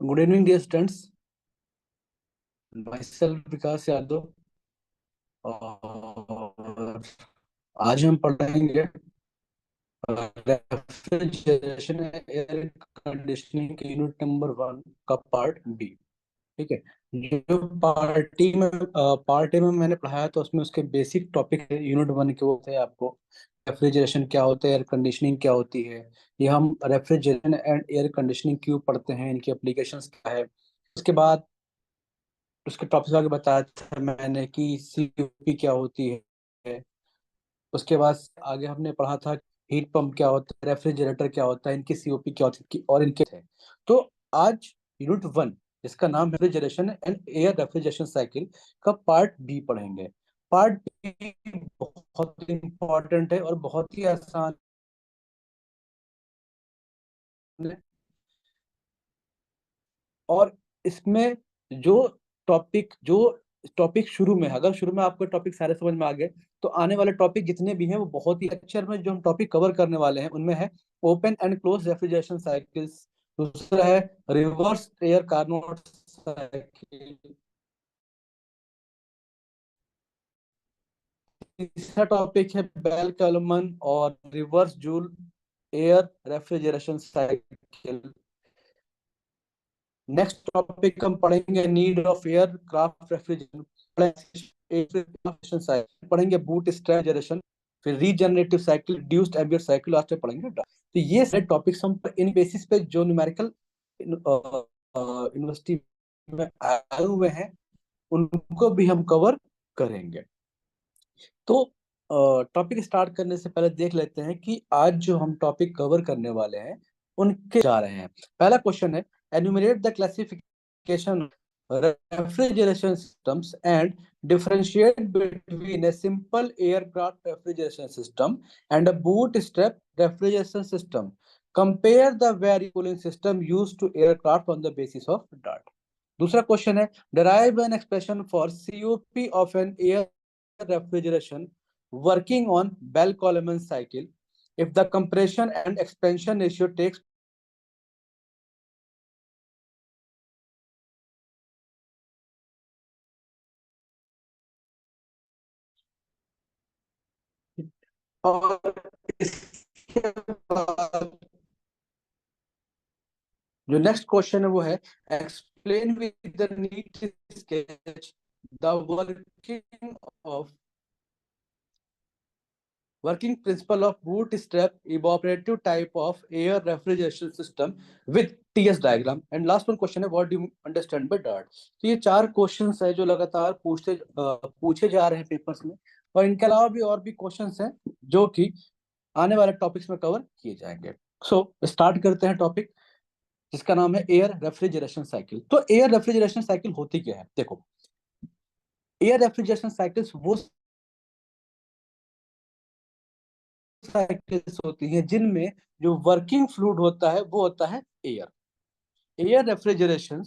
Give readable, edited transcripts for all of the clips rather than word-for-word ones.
Good evening dear students. Myself Vikas Yadav. और आज हम पढ़ेंगे रेफ्रिजरेशन एयर कंडीशनिंग के यूनिट नंबर 1 का पार्ट बी। ठीक है। जो पार्ट ए में मैंने पढ़ाया तो उसमें उसके बेसिक टॉपिक यूनिट 1 के वो थे आपको। रेफ्रिजरेशन क्या होता है, एयर कंडीशनिंग क्या होती है, ये हम रेफ्रिजरेशन एंड एयर कंडीशनिंग क्यों पढ़ते हैं, इनकी एप्लीकेशंस क्या है। उसके बाद उसके टॉपिक आगे बताया था मैंने कि सीओपी क्या होती है। उसके बाद आगे हमने पढ़ा था हीट पंप क्या होता है, रेफ्रिजरेटर क्या होता है, इनकी सीओपी क्या होती है और इनके थे। तो आज यूनिट 1 जिसका नाम refrigeration and air refrigeration cycle का पार्ट बी पढ़ेंगे। पार्ट बी बहुत इंपॉर्टेंट है और बहुत ही आसान है। और इसमें जो जो टॉपिक शुरू में है, अगर शुरू में आपको टॉपिक सारे समझ में आ गए तो आने वाले टॉपिक जितने भी हैं वो बहुत ही लेक्चर में जो हम टॉपिक कवर करने वाले हैं उनमें है open and close refrigeration cycles. दूसरा है रिवर्स एयर कार्नोट साइकिल। तीसरा टॉपिक है बेल कॉलमन और reverse joule air refrigeration cycle. Next topic हम पढ़ेंगे need of air craft refrigeration cycle पढ़ेंगे, बूट स्ट्रैप जनरेशन, फिर regenerative cycle, reduced ambient cycle, last में पढ़ेंगे तो ये सारे टॉपिक्स हम इन बेसिस पे जो न्यूमेरिकल यूनिवर्सिटी में आए हुए हैं उनको भी हम कवर करेंगे। तो टॉपिक स्टार्ट करने से पहले देख लेते हैं कि आज जो हम टॉपिक कवर करने वाले हैं उनके जा रहे हैं। पहला क्वेश्चन है enumerate the classification refrigeration systems and differentiate between a simple aircraft refrigeration system and a boot strap refrigeration system. Compare the very cooling system used to aircraft on the basis of data. दूसरा question है derive an expression for COP of an air refrigeration working on Bell-Coleman cycle if the compression and expansion ratio takes और इसके बाद जो next question है वो है explain with the NEET sketch the working of working principle of bootstrap evaporative type of air refrigeration system with TS diagram and last one question है what do you understand by DART। तो ये चार questions है जो लगातार पूछे जा रहे हैं पेपर्स में और इनके अलावा भी और भी क्वेश्चंस हैं जो कि आने वाले टॉपिक्स में कवर किए जाएंगे। सो स्टार्ट करते हैं टॉपिक जिसका नाम है एयर रेफ्रिजरेशन साइकिल। तो एयर रेफ्रिजरेशन साइकिल होती क्या है, देखो एयर रेफ्रिजरेशन साइकिल्स वो साइकिल्स होती हैं जिनमें जो वर्किंग फ्लूइड होता है वो होता है air. Air refrigeration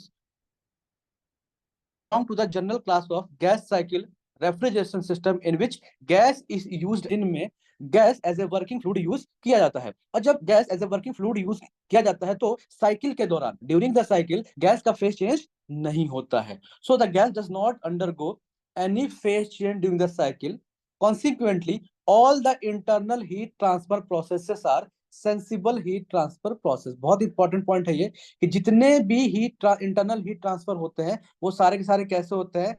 belong to the general class of gas cycle refrigeration system in which gas is used। इनमें gas as a working fluid use किया जाता है और जब gas as a working fluid use किया जाता है तो साइकिल के दौरान ड्यूरिंग द साइकिल गैस का फेज चेंज नहीं होता है। So the gas does not undergo any phase change during the cycle. Consequently all the internal heat transfer processes are sensible heat transfer process। बहुत important point है ये कि जितने भी इंटरनल हीट ट्रांसफर होते हैं वो सारे के सारे कैसे होते हैं,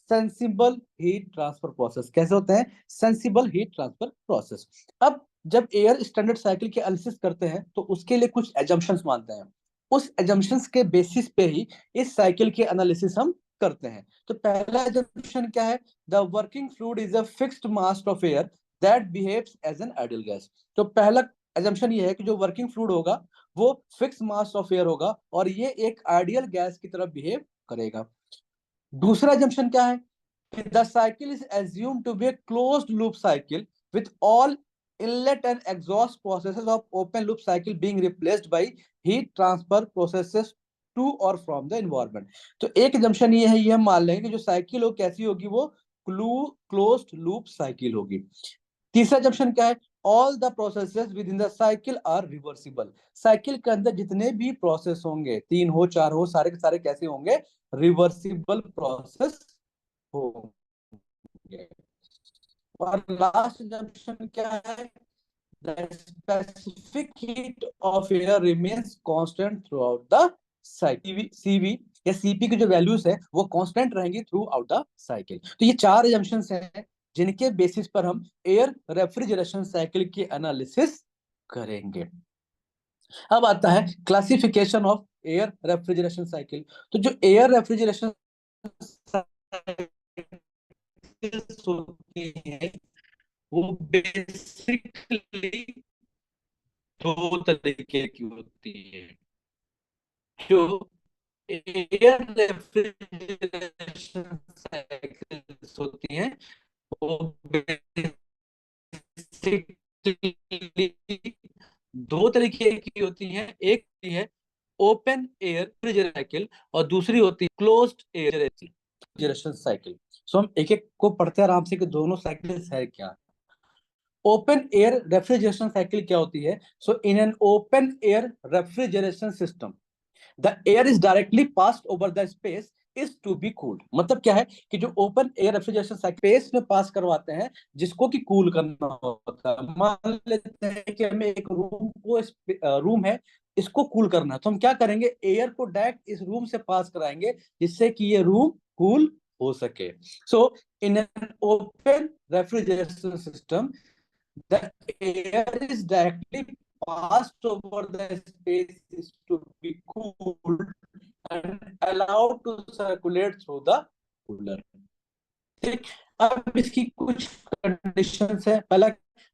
सेंसिबल हीट ट्रांसफर प्रोसेस। कैसे होते हैं, सेंसिबल हीट ट्रांसफर प्रोसेस। अब जब एयर स्टैंडर्ड साइकिल के एनालिसिस करते हैं तो उसके लिए कुछ एजम्पशंस मानते हैं, उस एजम्पशंस के बेसिस पे ही इस साइकिल के एनालिसिस हम करते हैं। तो पहला एजम्पशन क्या है, the working fluid is a fixed mass of air that behaves as an ideal gas. तो पहला एजम्पशन ये है कि जो वर्किंग फ्लूइड होगा वो फिक्स मास ऑफ एयर होगा और ये एक आइडियल गैस की तरह बिहेव करेगा। दूसरा एजम्पशन क्या है, the cycle is assumed to be a closed loop cycle with all inlet and exhaust processes of open loop cycle being replaced by heat transfer processes to or from the environment। तो एक assumption ये है, ये हम मान लेंगे कि जो साइकिल हो कैसी होगी, वो क्लोज्ड लूप साइकिल होगी। तीसरा एजम्पशन क्या है, all the processes within the cycle are reversible. Cycle के अंदर जितने भी प्रोसेस होंगे, 3 हो 4 हो, सारे के सारे कैसे होंगे? रिवर्सिबल प्रोसेस होंगे। और लास्ट जंक्शन क्या है? The specific heat of air remains constant throughout the cycle। CV या CP की जो वैल्यूज है वो कांस्टेंट रहेंगी थ्रू आउट द साइकिल। तो ये 4 assumptions हैं जिनके बेसिस पर हम एयर रेफ्रिजरेशन साइकिल की एनालिसिस करेंगे। अब आता है classification of air refrigeration cycle. तो जो एयर रेफ्रिजरेशन होती है वो बेसिकली 2 तरीके की होती है। जो एयर रेफ्रिजरेशन साइकिल्स होती हैं वो बेसिकली 2 तरीके की होती हैं। एक होती है ओपन एयर रेफ्रिजरेशन साइकिल और दूसरी होती है क्लोज्ड एयर रेफ्रिजरेशन साइकिल। सो हम एक एक को पढ़ते हैं आराम से कि दोनों साइकिल्स है क्या। ओपन एयर रेफ्रिजरेशन साइकिल क्या होती है? So in an open air refrigeration system the air is directly passed over the space is to be cooled. मतलब क्या है कि जो ओपन एयर रेफ्रिजरेशन स्पेस में पास करवाते हैं जिसको कि कूल करना होता है। मान लेते हैं कि हमें एक रूम को रूम है, इसको कूल करना है, तो हम क्या करेंगे? एयर को डायरेक्ट इस रूम से पास कराएंगे जिससे कि ये रूम कूल हो सके। So in an open refrigeration system the air is directly passed over the space is to be cooled and allowed to circulate through the cooler। ठीक, अब इसकी कुछ कंडीशंस है। पहला,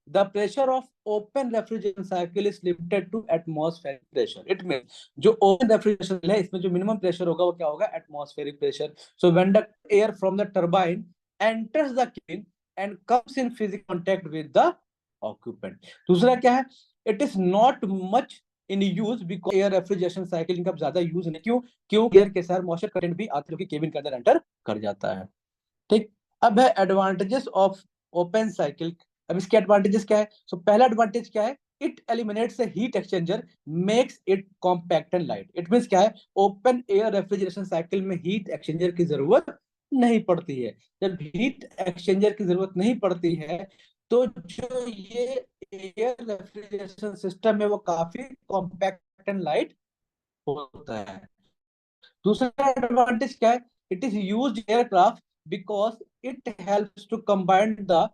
the pressure of open refrigeration cycle is limited to atmospheric pressure. It mean जो open refrigeration है इसमें जो मिनिमम प्रेशर होगा वो क्या होगा? Atmospheric pressure. So when the air from the turbine enters the cabin and comes in physical contact with the occupant. दूसरा क्या है? It is not much in use because air refrigeration cycle इनका ज्यादा use नहीं। क्यों? क्यों air के साथ मॉइस्चर कंटेंट भी आते हुए केबिन के अंदर एंटर कर जाता है। ठीक, अब है एडवांटेजेस ऑफ ओपन साइकिल। अब इसके एडवांटेजेस क्या है? सो पहला एडवांटेज क्या है? It eliminates a heat exchanger, makes it compact and light. It means क्या है? ओपन एयर रेफ्रिजरेशन साइकिल में हीट एक्सचेंजर की जरूरत नहीं पड़ती है। जब हीट एक्सचेंजर की जरूरत नहीं पड़ती है तो जो ये एयर रेफ्रिजरेशन सिस्टम है वो काफी कॉम्पैक्ट एंड लाइट होता है। दूसरा एडवांटेज क्या है? It is used aircraft because it helps to combine the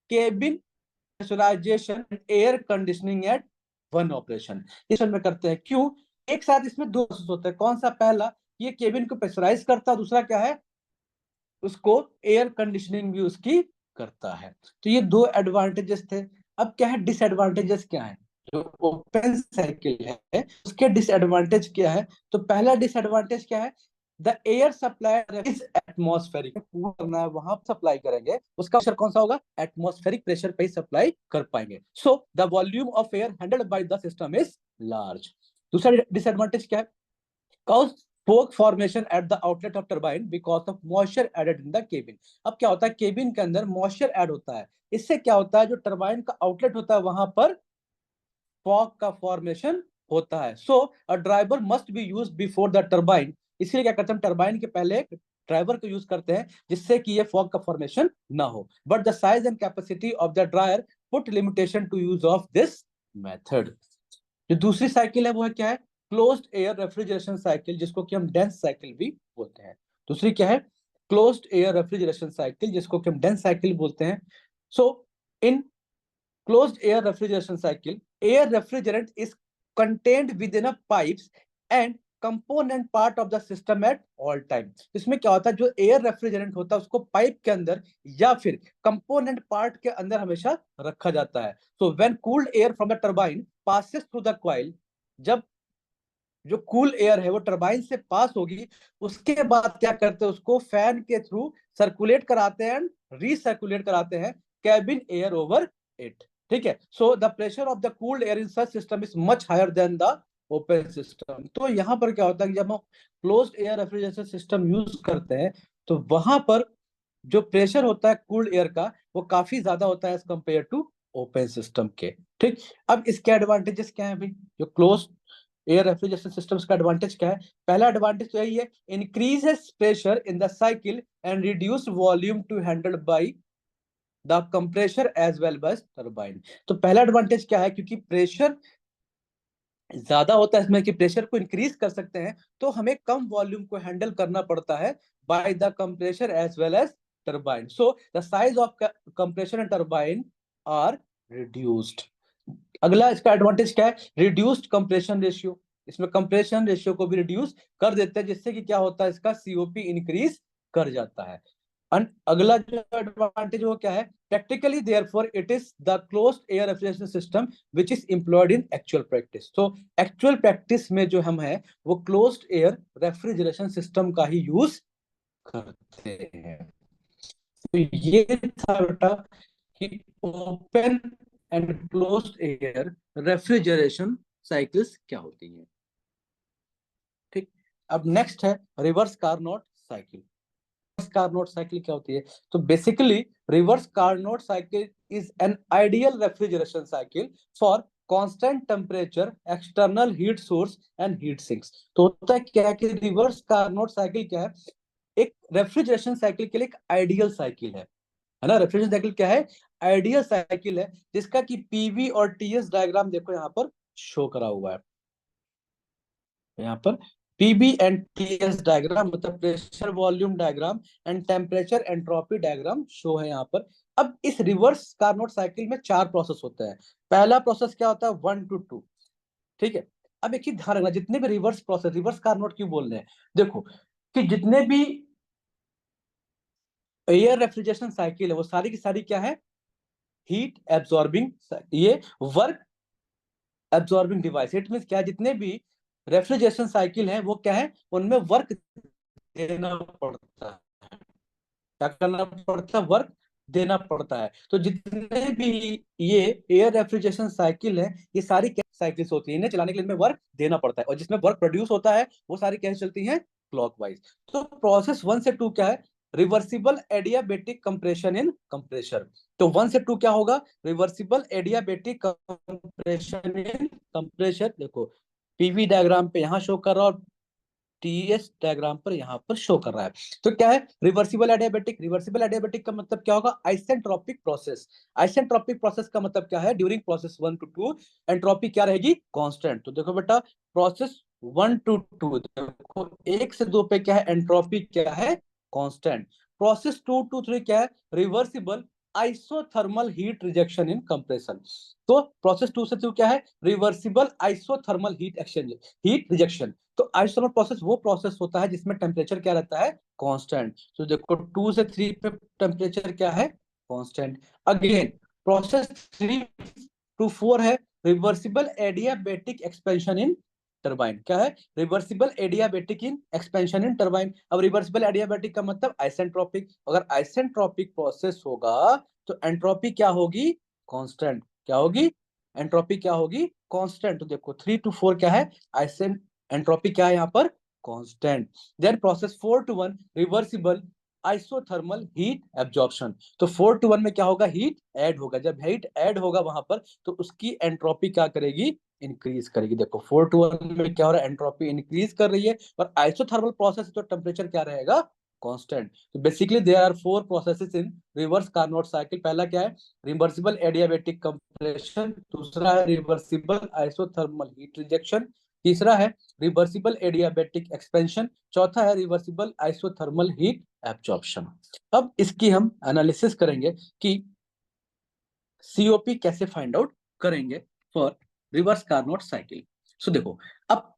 cabin pressurisation and air conditioning at one operation. इस में करते हैं। क्यों? एक साथ इसमें 2 प्रोसेस होते हैं। कौन सा? पहला, ये केबिन को प्रेशराइज करता है, दूसरा क्या है? उसको एयर कंडीशनिंग भी उसकी करता है। तो ये 2 एडवांटेजेस थे। अब क्या है? डिसएडवांटेजेस क्या है? जो ओपन साइकिल है उसके डिसएडवांटेज क्या है? तो पहला डिसएडवांटेज क्या है? The air supply is atmospheric. Cool करना है वहां सप्लाई करेंगे, उसका प्रेशर कौन सा होगा? एटमॉस्फेरिक प्रेशर पे ही सप्लाई कर पाएंगे। So the volume of air handled by the system is large. दूसरा डिसएडवांटेज क्या है? cause smoke formation at the outlet of turbine because of moisture added in the cabin। अब क्या होता है? केबिन के अंदर मॉइस्चर ऐड होता है, इससे क्या होता है? जो टरबाइन का आउटलेट होता है वहां पर फॉग का फॉर्मेशन होता है। So a driver must be use before the turbine. इसलिए क्या करते हैं? टरबाइन के पहले ड्राइवर को यूज करते हैं जिससे कि ये फॉग का फॉर्मेशन ना हो। But the size and capacity of the dryer put limitation to use of this method. जो दूसरी साइकिल है वो है क्या है? क्लोज्ड एयर रेफ्रिजरेशन साइकिल, जिसको कि हम डेंस साइकिल भी बोलते हैं। दूसरी क्या है? क्लोज्ड एयर रेफ्रिजरेशन साइकिल, जिसको कि हम डेंस साइकिल बोलते हैं। So in closed air refrigeration cycle air refrigerant is contained within a pipes and component part of the system at all time. इसमें क्या होता है? जो एयर रेफ्रिजरेंट होता है उसको पाइप के अंदर या फिर कंपोनेंट पार्ट के अंदर हमेशा रखा जाता है। So when cooled air from the turbine passes through the coil, जब जो कूल एयर है वो टरबाइन से पास होगी, उसके बाद क्या करते हैं? उसको फैन के थ्रू सर्कुलेट कराते हैं एंड रीसर्कुलेट कराते हैं कैबिन एयर ओवर इट। ठीक है। So the pressure of the cooled air in such system is much higher than the open system. तो यहां पर क्या होता है कि जब हम closed air refrigeration system use करते हैं तो वहां पर जो प्रेशर होता है कूल्ड एयर का वो काफी ज्यादा होता है as compare to open system के। ठीक, अब इसके एडवांटेजेस क्या है भाई? जो क्लोज एयर रेफ्रिजरेशन सिस्टम्स का एडवांटेज क्या है? पहला एडवांटेज तो यही है, increases pressure in the cycle and reduce volume to handled by the compressor as well as turbine. तो पहला एडवांटेज क्या है? क्योंकि प्रेशर ज्यादा होता है इसमें, कि प्रेशर को इंक्रीज कर सकते हैं, तो हमें कम वॉल्यूम को हैंडल करना पड़ता है by the compressor as well as turbine. So the size of compressor and turbine are reduced. अगला इसका एडवांटेज क्या है? Reduced compression ratio. इसमें कंप्रेशन रेशियो को भी रिड्यूस कर देते हैं, जिससे कि क्या होता है, इसका सीओपी इंक्रीज कर जाता है। अगला जो एडवांटेज वो क्या है? Practically therefore it is the closed air refrigeration system which is employed in actual practice. तो एक्चुअल प्रैक्टिस में जो हम है वो क्लोज्ड एयर रेफ्रिजरेशन सिस्टम का ही यूज करते हैं। तो ये था बेटा कि open and closed air refrigeration cycles क्या होती हैं। ठीक, अब नेक्स्ट है reverse Carnot cycle. Reverse Carnot cycle क्या होती है? तो basically reverse Carnot cycle is an ideal refrigeration cycle for constant temperature, external heat source and heat sinks. तो होता है क्या कि रिवर्स कार्नोट साइकिल क्या है? एक रेफ्रिजरेशन साइकिल के लिए एक आइडियल साइकिल है ना। रेफ्रिजरेशन साइकिल क्या है? आइडियल साइकिल है, जिसका कि पीवी और टीएस डायग्राम देखो यहाँ पर शो करा हुआ है। यहाँ पर पीबी एंड टीएस डायग्राम मतलब pressure volume diagram and temperature entropy diagram show है यहाँ पर। अब इस रिवर्स कार्नोट साइकिल में 4 प्रोसेस होते हैं। पहला प्रोसेस क्या होता है? 1 to 2। ठीक है, अब एक ही ध्यान रखना, जितने भी रिवर्स प्रोसेस, रिवर्स कार्नोट क्यों बोल रहे हैं, देखो कि जितने भी एयर रेफ्रिजरेशन साइकिल है वो सारी की सारी क्या है? हीट एब्सॉर्बिंग, ये work absorbing device. It means क्या है? जितने भी रेफ्रिजरेशन साइकिल है वो क्या है? उनमें वर्क देना पड़ता है। क्या करना पड़ता है? वर्क देना पड़ता है। तो जितने भी ये एयर रेफ्रिजरेशन साइकिल है, ये सारी साइकिल्स होती है, इन्हें चलाने के लिए इनमें वर्क देना पड़ता है, और जिसमें वर्क प्रोड्यूस होता है वो सारी कैसे चलती हैं? क्लॉकवाइज। तो प्रोसेस 1 से 2 क्या है? Reversible adiabatic compression in compressor. तो 1 से 2 क्या होगा? Reversible adiabatic compression in compressor. देखो पीवी डायग्राम पे यहाँ शो कर रहा है और टीएस डायग्राम पर यहाँ पर शो कर रहा है। तो क्या है रिवर्सिबल एडियाबेटिक? रिवर्सिबल एडियाबेटिक का मतलब क्या होगा? Isentropic process. आइसेंट्रोपिक प्रोसेस का मतलब क्या है? ड्यूरिंग प्रोसेस 1 to 2 एंट्रोपी क्या रहेगी? कांस्टेंट। तो देखो बेटा प्रोसेस 1 to 2, देखो 1 से 2 पे क्या है? एंट्रोपी क्या है? कांस्टेंट। प्रोसेस 2 to 3 क्या है? रिवर्सिबल आइसोथर्मल हीट रिजेक्शन इन कंप्रेशन। तो प्रोसेस 2 से 2 क्या है? Reversible isothermal heat exchange, heat rejection. तो आइसोथर्मल प्रोसेस वो प्रोसेस होता है जिसमें टेम्परेचर क्या रहता है? कांस्टेंट। तो देखो 2 से 3 पे टेम्परेचर क्या है? कांस्टेंट। अगेन प्रोसेस 3 to 4 है reversible adiabatic expansion in turbine. क्या है? Reversible adiabatic in expansion in turbine. अब रिवर्सिबल एडियाबेटिक का मतलब आइसेंट्रोपिक। अगर आइसेंट्रोपिक प्रोसेस होगा तो एंट्रोपी क्या होगी? कांस्टेंट। क्या होगी? एंट्रोपी क्या होगी? कांस्टेंट। तो देखो 3 to 4 क्या है? आइसेंट, एंट्रोपी क्या है यहाँ पर? Constant. Then process 4 to 1 reversible isothermal heat absorption. तो 4 to 1 में क्या होगा? हीट ऐड होगा। जब हीट ऐड होगा वहां पर तो उसकी एंट्रोपी क्या करेगी? इंक्रीज करेगी। देखो 4 to 1 में क्या हो रहा है? एंट्रोपी इंक्रीज कर रही है, और आइसोथर्मल प्रोसेस तो टेम्परेचर क्या रहेगा? कांस्टेंट। तो basically there are 4 processes in reverse Carnot cycle. पहला क्या है? Reversible adiabatic compression. दूसरा है रिवर्सिबल आइसोथर्मल हीट रिजेक्शन। तीसरा है रिवर्सिबल एडियाबेटिक एक्सपेंशन। चौथा है रिवर्सिबल आइसोथर्मल हीट एब्जॉर्प्शन। अब इसकी हम एनालिसिस करेंगे कि सीओपी कैसे फाइंड आउट करेंगे फॉर रिवर्स कार्नोट साइकिल। सो देखो अब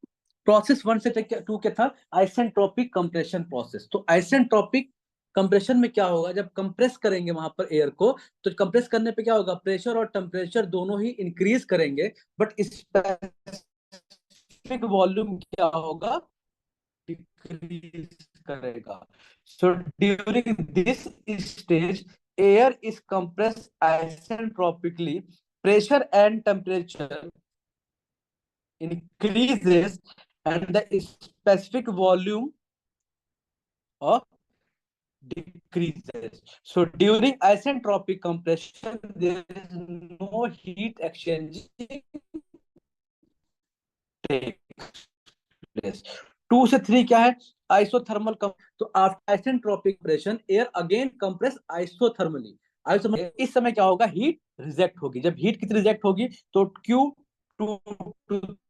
प्रोसेस 1 से 2 क्या था? Isentropic compression process. तो आइसेंट्रोपिक कंप्रेशन में क्या होगा? जब कंप्रेस करेंगे वहां पर एयर को, तो कंप्रेस करने पे क्या होगा? प्रेशर और टेम्परेचर दोनों ही इंक्रीज करेंगे, बट स्पेसिफिक वॉल्यूम क्या होगा? डिक्रीज करेगा। So during this stage, air is compressed isentropically. Pressure and temperature increases, and the specific volume of decreases. So during isentropic compression, there is no heat exchanging takes place. 2 से 3 क्या है? Isothermal कम। तो after isentropic compression air again compress isothermally. इस समय क्या होगा? Heat reject होगी। जब हीट कितनी रिजेक्ट होगी तो Q2 to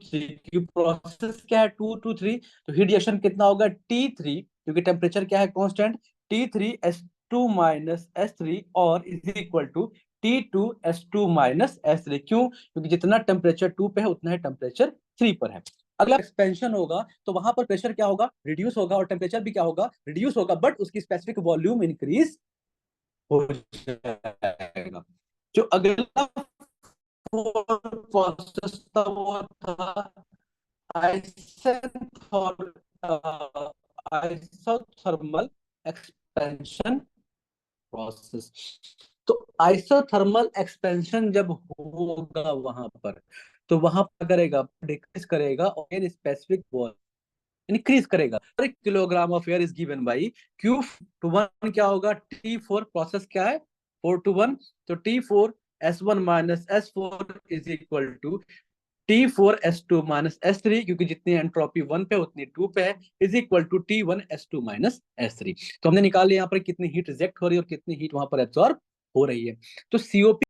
3, क्यू प्रोसेस क्या है? 2 to 3, तो हीट रिजेक्शन कितना होगा? T3, क्योंकि टेम्परेचर क्या है? कांस्टेंट। T3S2 - S3 और is equal to T2S2 - S3। क्यों? क्योंकि जितना टेम्परेचर 2 पे है उतना ही टेम्परेचर 3 पर है। अगला एक्सपेंशन होगा तो वहां पर प्रेशर क्या होगा? रिड्यूस होगा, और टेम्परेचर भी क्या होगा? रिड्यूस होगा, बट उसकी स्पेसिफिक वॉल्यूम इंक्रीज हो जाएगा। जो अगला प्रोसेस था वो था आइसोथर्मल एक्सपेंशन प्रोसेस। तो आइसोथर्मल एक्सपेंशन जब होगा वहां पर, तो वहां पर करेगा, डिक्रीज करेगा और स्पेसिफिक इंक्रीज करेगा। 1 kilogram of air is given by Q1 क्या होगा? T4 प्रोसेस क्या है? 4 to 1, तो T4S1 - S4 is equal to T4S2 - S3, क्योंकि जितनी एंट्रोपी 1 पे उतनी 2 पे है, is equal to T1S2 - S3। तो हमने निकाल लिया यहाँ पर कितनी हीट रिजेक्ट हो रही है और कितनी हीट वहां पर एब्सॉर्ब हो रही है। तो सीओपी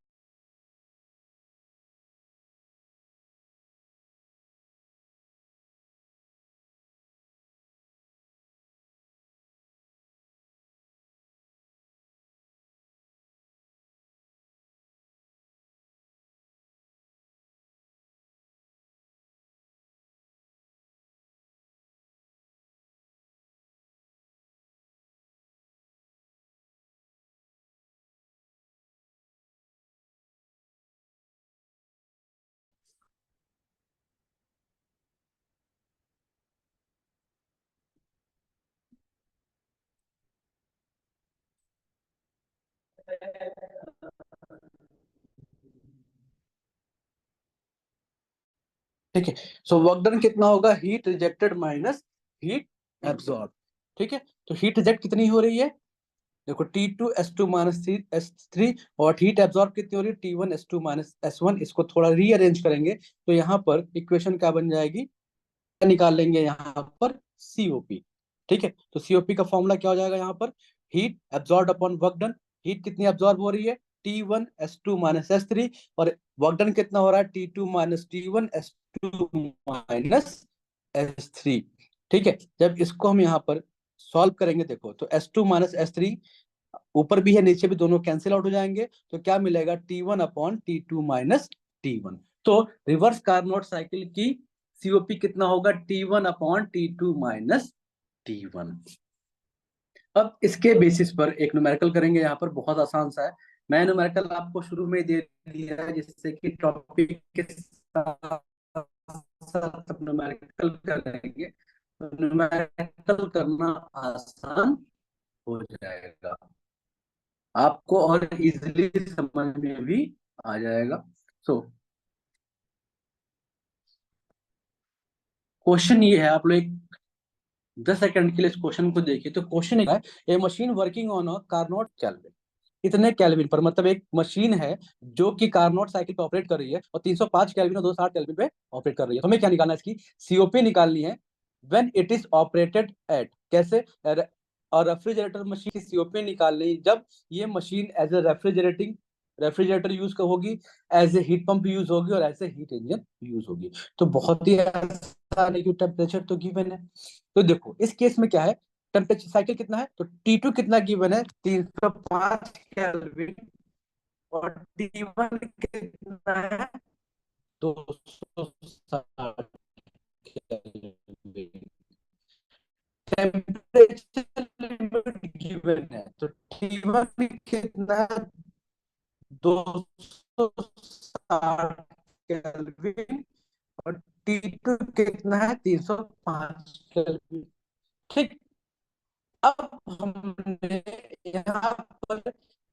ठीक है। सो वर्क डन कितना होगा? Heat rejected minus heat absorb. ठीक है, तो हीट रिजेक्ट कितनी हो रही है? देखो T2S2 - S3, और हीट एब्सॉर्ब कितनी हो रही है? T1S2 - S1। इसको थोड़ा रीअरेंज करेंगे तो यहाँ पर इक्वेशन क्या बन जाएगी? निकाल लेंगे यहाँ पर सीओपी। ठीक है, तो सीओपी का फॉर्मूला क्या हो जाएगा? यहाँ पर heat absorb upon work done. Heat कितनी एब्जॉर्ब हो रही है? T1S2 - S3, और वर्क डन कितना हो रहा है? T2 - T1S2 - S3। ठीक है, जब इसको हम यहाँ पर सॉल्व करेंगे, देखो तो S2 - S3 ऊपर भी है नीचे भी, दोनों कैंसिल आउट हो जाएंगे, तो क्या मिलेगा? T1/T2 - T1। तो रिवर्स कार्नोट साइकिल की सीओपी कितना होगा? T1/T2 - T1। अब इसके बेसिस पर एक न्यूमेरिकल करेंगे, यहाँ पर बहुत आसान सा है। मैं न्यूमेरिकल आपको शुरू में दे दिया है, जिससे कि टॉपिक के साथ साथ न्यूमेरिकल करेंगे तो न्यूमेरिकल करना आसान हो जाएगा आपको, और इजीली समझ में भी आ जाएगा। सो क्वेश्चन ये है, आप लोग 10 सेकंड के लिए इस क्वेश्चन को देखिए। तो क्वेश्चन है, a machine working on a Carnot kelvin. इतने केल्विन पर, मतलब एक मशीन है जो कि कार्नोट साइकिल पे ऑपरेट कर रही है और 305 केल्विन और 260 केल्विन पे ऑपरेट कर रही है। तो हमें क्या निकालना है? इसकी सीओपी निकालनी है when it is operated at, कैसे? और रेफ्रिजरेटर मशीन की सीओपी निकालनी जब ये machine as a refrigerator use होगी, as a heat pump use होगी, और as a heat engine use होगी। तो बहुत ही आसान है, क्योंकि टेम्परेचर तो गिवन है। तो देखो इस केस में क्या है? टेम्परेचर साइकिल कितना है? तो T2 कितना गिवन है? 305 केल्विन, और T1 कितना है? 260 केल्विन। टेम्परेचर लिमिट गिवन है, तो T1 कितना है? 260 केल्विन, और T2 कितना है? 305 केल्विन। ठीक। अब हमने यहाँ पर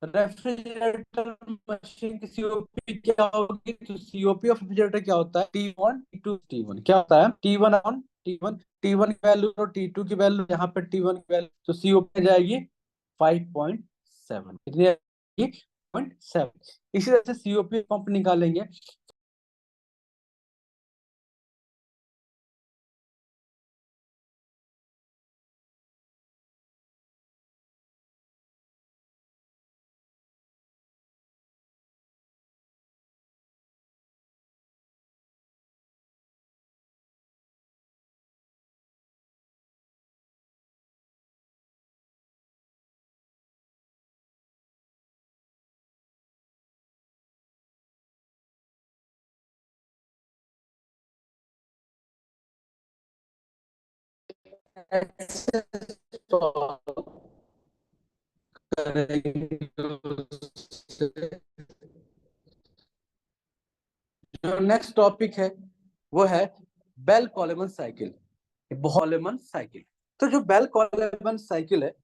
रेफ्रिजरेटर मशीन की सीओपी क्या होगी? तो सीओपी ऑफ रेफ्रिजरेटर क्या होता है? T1 क्या होता है? T1 की वैल्यू और T2 की वैल्यू, यहाँ पर T1 की वैल्यू, तो सीओपी जाएगी 5.7 कितनी आएगी 0.7। इसी तरह से सीओपी पंप निकालेंगे। जो नेक्स्ट टॉपिक है वो है बेल कॉलेमन साइकिल। कॉलेमन साइकिल, तो जो बेल कॉलेमन साइकिल है,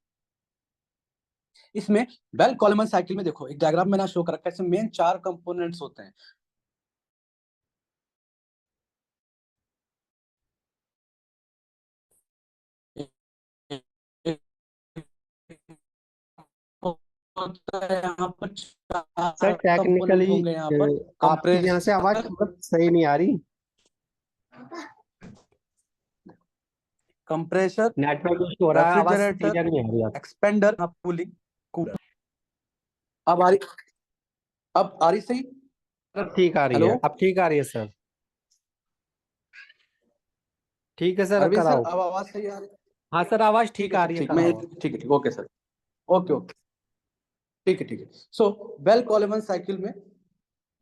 इसमें बेल कॉलेमन साइकिल में देखो एक डायग्राम में ना शो कर रखा है, इसमें मेन 4 कंपोनेंट्स होते हैं। यहाँ पर सर 4 कंपोनेंट टेक्निकली होंगे। यहाँ पर आपकी यहाँ से आवाज मतलब सही नहीं आ रही। कंप्रेसर, नेटवर्क इशू हो रहा है, आवाज रेफ्रिजरेटर, क्लियर नहीं आ रही। Expander, cooling cooler. अब आ रही सही? अब ठीक आ रही हेलो है, अब ठीक आ रही है सर। ठीक है सर, अरविंद सर, कराओ। अब आवाज सही आ रही है? हाँ सर, आवाज ठीक ठीक है आ सर, रही है, ठीक, मैं कराओ। ठीक है, ओके सर, ओके ओके, ठीक है ठीक है। सो बेल कॉलेमन साइकिल में,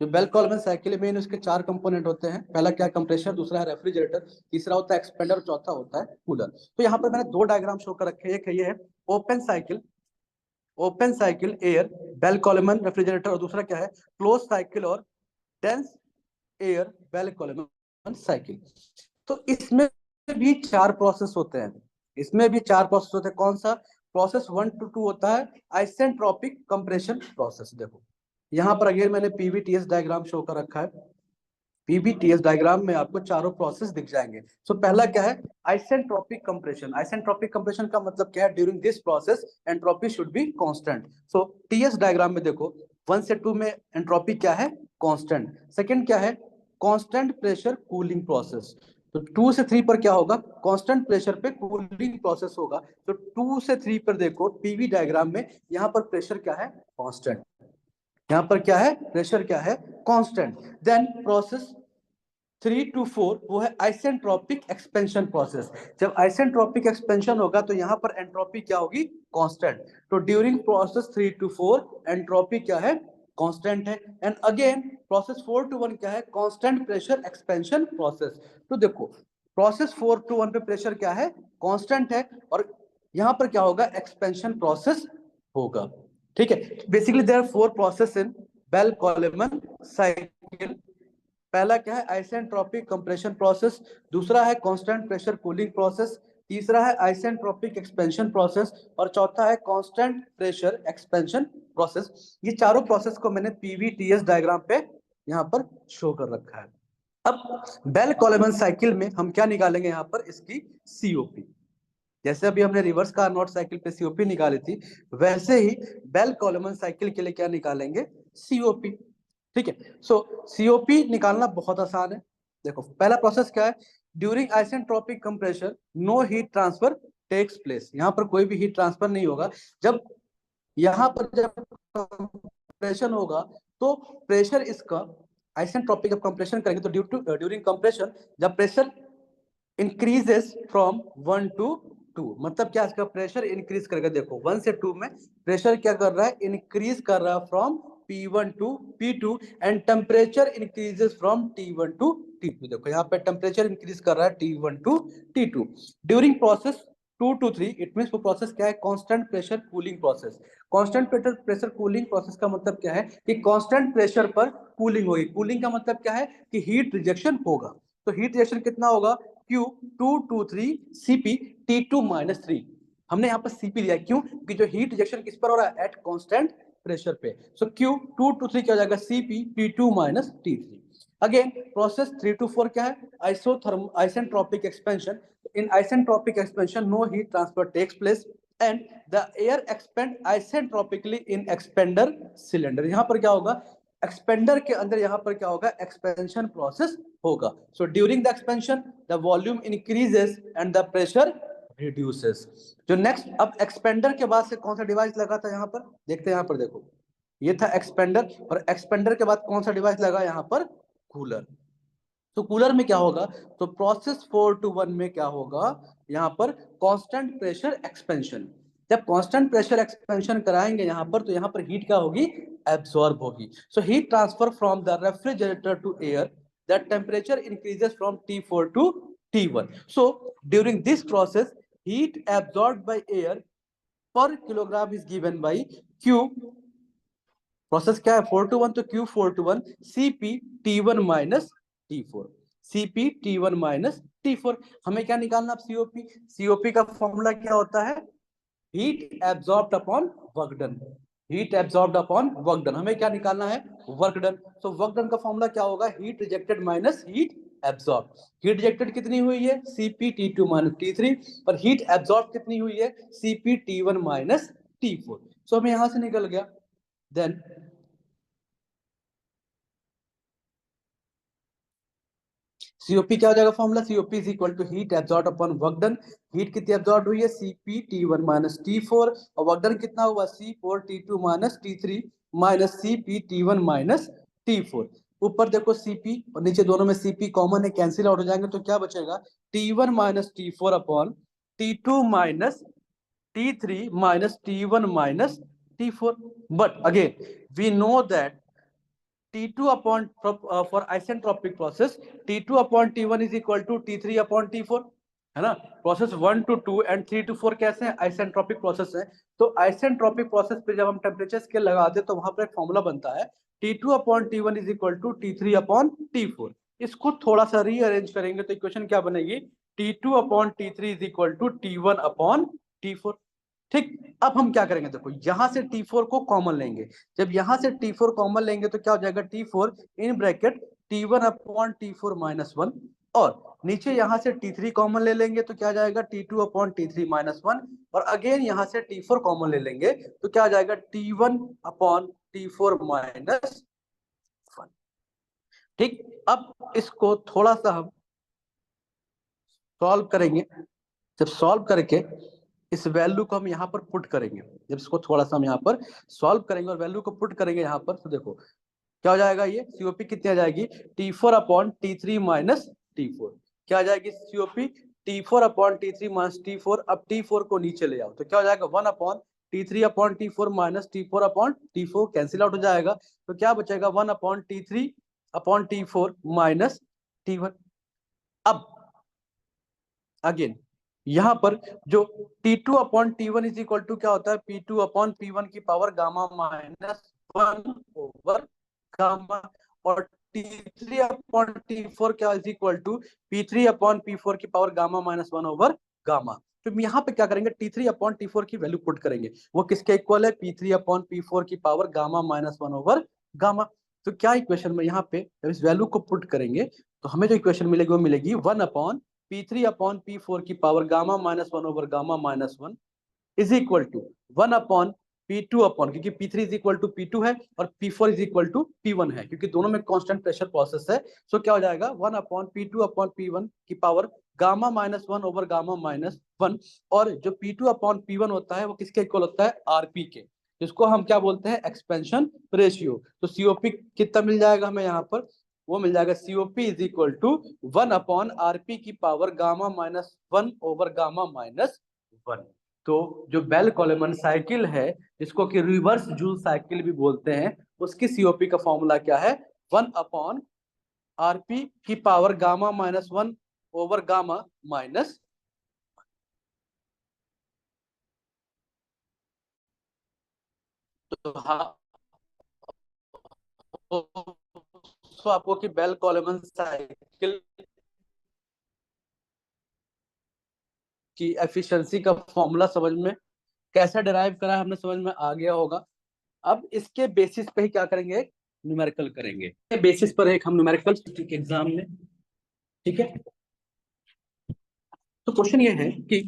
जो बेल कॉलेमन साइकिल में उसके 4 कंपोनेंट होते हैं। पहला क्या है कंप्रेसर, दूसरा है रेफ्रिजरेटर, तीसरा होता है एक्सपेंडर, चौथा होता है कूलर। तो यहाँ पर मैंने 2 डायग्राम शो कर रखे हैं। एक है ये है open cycle, open cycle air Bell Coleman refrigerator, और दूसरा क्या है क्लोज साइकिल और dense air Bell Coleman cycle. तो इसमें भी 4 प्रोसेस होते हैं। इसमें भी 4 प्रोसेस होते हैं। कौन सा? प्रोसेस 1 to 2 होता है आइसेंट्रोपिक कंप्रेशन प्रोसेस। देखो यहाँ पर अगेन मैंने पीवीटीएस डायग्राम शो कर रखा है। पीवीटीएस डायग्राम में आपको चारों प्रोसेस दिख जाएंगे। सो पहला क्या है आइसेंट्रोपिक कंप्रेशन। आइसेंट्रोपिक कंप्रेशन का मतलब क्या है? During this process entropy should be constant. So TS diagram में देखो 1 से 2 में एंट्रोपी क्या है? कांस्टेंट। सेकंड क्या है? Constant pressure cooling process. तो 2 से 3 पर क्या होगा? कांस्टेंट प्रेशर पे कूलिंग प्रोसेस होगा। तो 2 से 3 पर देखो पीवी डायग्राम में यहाँ पर प्रेशर क्या है? कांस्टेंट। यहाँ पर क्या है? प्रेशर क्या है? कांस्टेंट। देन प्रोसेस 3 to 4 वो है आइसेंट्रोपिक एक्सपेंशन प्रोसेस। जब आइसेंट्रोपिक एक्सपेंशन होगा तो यहाँ पर एंट्रोपी क्या होगी? कांस्टेंट। तो ड्यूरिंग प्रोसेस 3 to 4 एंट्रोपी क्या है? कांस्टेंट है। एंड अगेन प्रोसेस 4 to 1 क्या है? Constant pressure expansion process. तो देखो प्रोसेस 4 to 1 पे प्रेशर क्या है? कांस्टेंट है, और यहाँ पर क्या होगा? एक्सपेंशन प्रोसेस होगा। ठीक है, basically there are 4 process in Bell Coleman cycle. पहला क्या है? आइसेंट्रोपिक कंप्रेशन प्रोसेस, दूसरा है कांस्टेंट प्रेशर कूलिंग प्रोसेस, तीसरा है आइसेंट्रोपिक एक्सपेंशन प्रोसेस, और चौथा है कांस्टेंट प्रेशर एक्सपेंशन प्रोसेस। ये चारों प्रोसेस को मैंने पीवीटीएस डायग्राम पे यहाँ पर शो कर रखा है। अब बेल कॉलेमन साइकिल में हम क्या निकालेंगे? यहाँ पर इसकी सीओपी। जैसे अभी हमने रिवर्स कार्नोट साइकिल पे सीओपी निकाली थी, वैसे ही बेल कॉलेमन साइकिल के लिए क्या निकालेंगे? सीओपी। ठीक है, सो सीओपी निकालना बहुत आसान है। देखो पहला प्रोसेस क्या है? During isentropic compression no heat transfer takes place. यहाँ पर कोई भी हीट ट्रांसफर नहीं होगा। जब यहाँ पर जब कंप्रेशन होगा तो प्रेशर इसका आइसेंट्रोपिक जब कंप्रेशन करेंगे तो ड्यूरिंग कंप्रेशन जब प्रेशर इंक्रीजेस फ्रॉम 1 to 2, मतलब क्या? इसका प्रेशर इंक्रीज करेगा। देखो 1 से 2 में प्रेशर क्या कर रहा है? इंक्रीज कर रहा है from P1 to P2, and temperature increases from T1 to T2। देखो यहाँ पे टेम्परेचर इंक्रीज कर रहा है T1 to T2 during process 2 to 3। It means वो प्रोसेस क्या है? Constant pressure cooling process. Constant pressure cooling process का मतलब क्या है? कि कांस्टेंट प्रेशर पर कूलिंग होगी। कूलिंग का मतलब क्या है? कि हीट रिजेक्शन होगा। तो हीट रिजेक्शन कितना होगा? Q223 Cp T2-3। हमने यहाँ पर Cp लिया, क्यों? क्योंकि जो हीट रिजेक्शन किस पर हो रहा है? एट कांस्टेंट प्रेशर पे। सो Q223 क्या हो जाएगा? Cp T2-T3। Again process 3 to 4 क्या है? Isentropic expansion. In isentropic expansion no heat transfer takes place. And the air expand isentropically in expander cylinder. यहाँ पर क्या होगा, एक्सपेंडर के अंदर यहाँ पर क्या होगा, एक्सपेंशन प्रोसेस होगा। So during the expansion the volume increases and the pressure reduces. जो नेक्स्ट, अब एक्सपेंडर के बाद से कौन सा डिवाइस लगा था यहाँ पर, देखते हैं यहाँ पर देखो, ये था एक्सपेंडर, और एक्सपेंडर के बाद कौन सा डिवाइस लगा यहाँ पर, कूलर। तो कूलर में क्या होगा, तो प्रोसेस 4 to 1 में क्या होगा, यहाँ पर कांस्टेंट प्रेशर एक्सपेंशन। जब कांस्टेंट प्रेशर एक्सपेंशन कराएंगे यहाँ पर, तो यहाँ पर हीट क्या होगी, एब्सॉर्ब होगी। So heat transfer from the refrigerator to air, that temperature increases from T4 to T1. So during this process, heat absorbed by air per kilogram is given by Q, process क्या है 4 to 1, तो Q 4 to 1 Cp T1 minus T4, Cp T1 minus T4। हमें क्या निकालना, COP. COP का formula क्या होता है, heat absorbed upon work done, heat absorbed upon work done. हमें क्या निकालना है, work done. So work done का फॉर्मूला क्या होगा, heat rejected minus heat absorb. Heat rejected कितनी हुई है, Cp T2 माइनस T3, और हीट एब्जॉर्ब कितनी हुई है, Cp T1 माइनस T4। सो हमें यहां से निकल गया, देन सीओपी क्या हो जाएगा formula, COP is equal to heat absorb upon work done. Heat कितनी एब्जॉर्ब हुई है, Cp T1 माइनस T4, और वर्क डन कितना हुआ, C4 T2 minus T3 minus Cp T1 minus T4। ऊपर देखो Cp और नीचे दोनों में Cp कॉमन है, कैंसिल आउट हो जाएंगे, तो क्या बचेगा, T1 minus T4 upon T2 minus T3 minus T1 minus T4। But again we know that T2 upon for isentropic process, T2 upon T1 is equal to T3 upon T4, है ना। Process 1 to 2 and 3 to 4 कैसे हैं, isentropic process है। तो isentropic process पे जब हम temperature scale लगाते हैं, तो वहां पर एक फॉर्मूला बनता है, T2 upon T1 is equal to T3 upon T4। इसको थोड़ा सा रीअरेंज करेंगे तो इक्वेशन क्या बनेगी, T2 upon T3 is equal to T1 upon T4। ठीक, अब हम क्या करेंगे, देखो यहां से T4 को कॉमन लेंगे। जब यहां से T4 कॉमन लेंगे तो क्या हो जाएगा, T4 in bracket T1 upon T4 minus 1, और नीचे यहां से T3 कॉमन ले लेंगे तो क्या जाएगा, T2 अपॉन T3 माइनस 1, और अगेन यहां से T4 कॉमन ले लेंगे तो क्या जाएगा, T1 अपॉन T4 माइनस 1। ठीक, अब इसको थोड़ा सा हम सॉल्व करेंगे। जब सॉल्व करके इस वैल्यू को हम यहाँ पर पुट करेंगे, जब इसको थोड़ा सा हम यहाँ पर सॉल्व करेंगे और वैल्यू को पुट करेंगे यहाँ पर, तो देखो क्या हो जाएगा, ये सीओपी कितनी आ जाएगी, T4 upon T3 minus T4। क्या आ जाएगी COP, T4 upon T3 minus T4। अब T4 को नीचे ले आओ तो क्या हो जाएगा, 1 upon T3 upon T4 minus T4 upon T4, cancel out हो जाएगा, तो क्या बचेगा, 1 upon T3 upon T4 minus T1। अब अगेन यहाँ पर जो T2 upon T1 is equal to क्या होता है, P2 अपॉन P1 की power gamma minus 1 over gamma, और T3 अपॉन T4 क्या is equal to P3 upon P4 की power gamma minus 1 over gamma. तो यहाँ पे क्या करेंगे, T3 अपॉन T4 की वैल्यू पुट करेंगे, वो किसके इक्वल है, P3 अपॉन P4 की power gamma minus 1 over gamma. तो क्या इक्वेशन में यहाँ पे जब इस वैल्यू को पुट करेंगे तो हमें जो इक्वेशन मिलेगी वो मिलेगी 1 अपॉन P3 अपॉन P4 की power gamma minus 1 over gamma minus 1 is equal to 1 upon P2 upon, क्योंकि P3 is equal to P2 है और P4 is equal to P1 है, क्योंकि दोनों में कांस्टेंट प्रेशर प्रोसेस है। सो क्या हो जाएगा, 1 अपॉन P2 अपॉन P1 की power gamma minus 1 over gamma minus 1, और जो P2 अपॉन P1 होता है वो किसके इक्वल होता है, RP के, जिसको हम क्या बोलते हैं, एक्सपेंशन रेशियो। तो सीओपी कितना मिल जाएगा हमें यहाँ पर, वो मिल जाएगा COP is equal to 1 upon R P की power gamma minus 1 over gamma minus 1। तो जो बेल कोलेमन साइकिल है, जिसको कि रिवर्स जूल साइकिल भी बोलते हैं, उसकी सीओपी का फॉर्मूला क्या है, 1 अपॉन आरपी की power gamma minus 1 over gamma minus. तो हाँ, तो आपको कि बेल कोलेमन साइकिल की एफिशिएंसी का फॉर्मूला समझ में कैसे डिराइव करा है, हमने समझ में आ गया होगा। अब इसके बेसिस पे ही क्या करेंगे, न्यूमेरिकल करेंगे, बेसिस पर एक हम न्यूमेरिकल एग्जाम में। ठीक है, तो क्वेश्चन ये है कि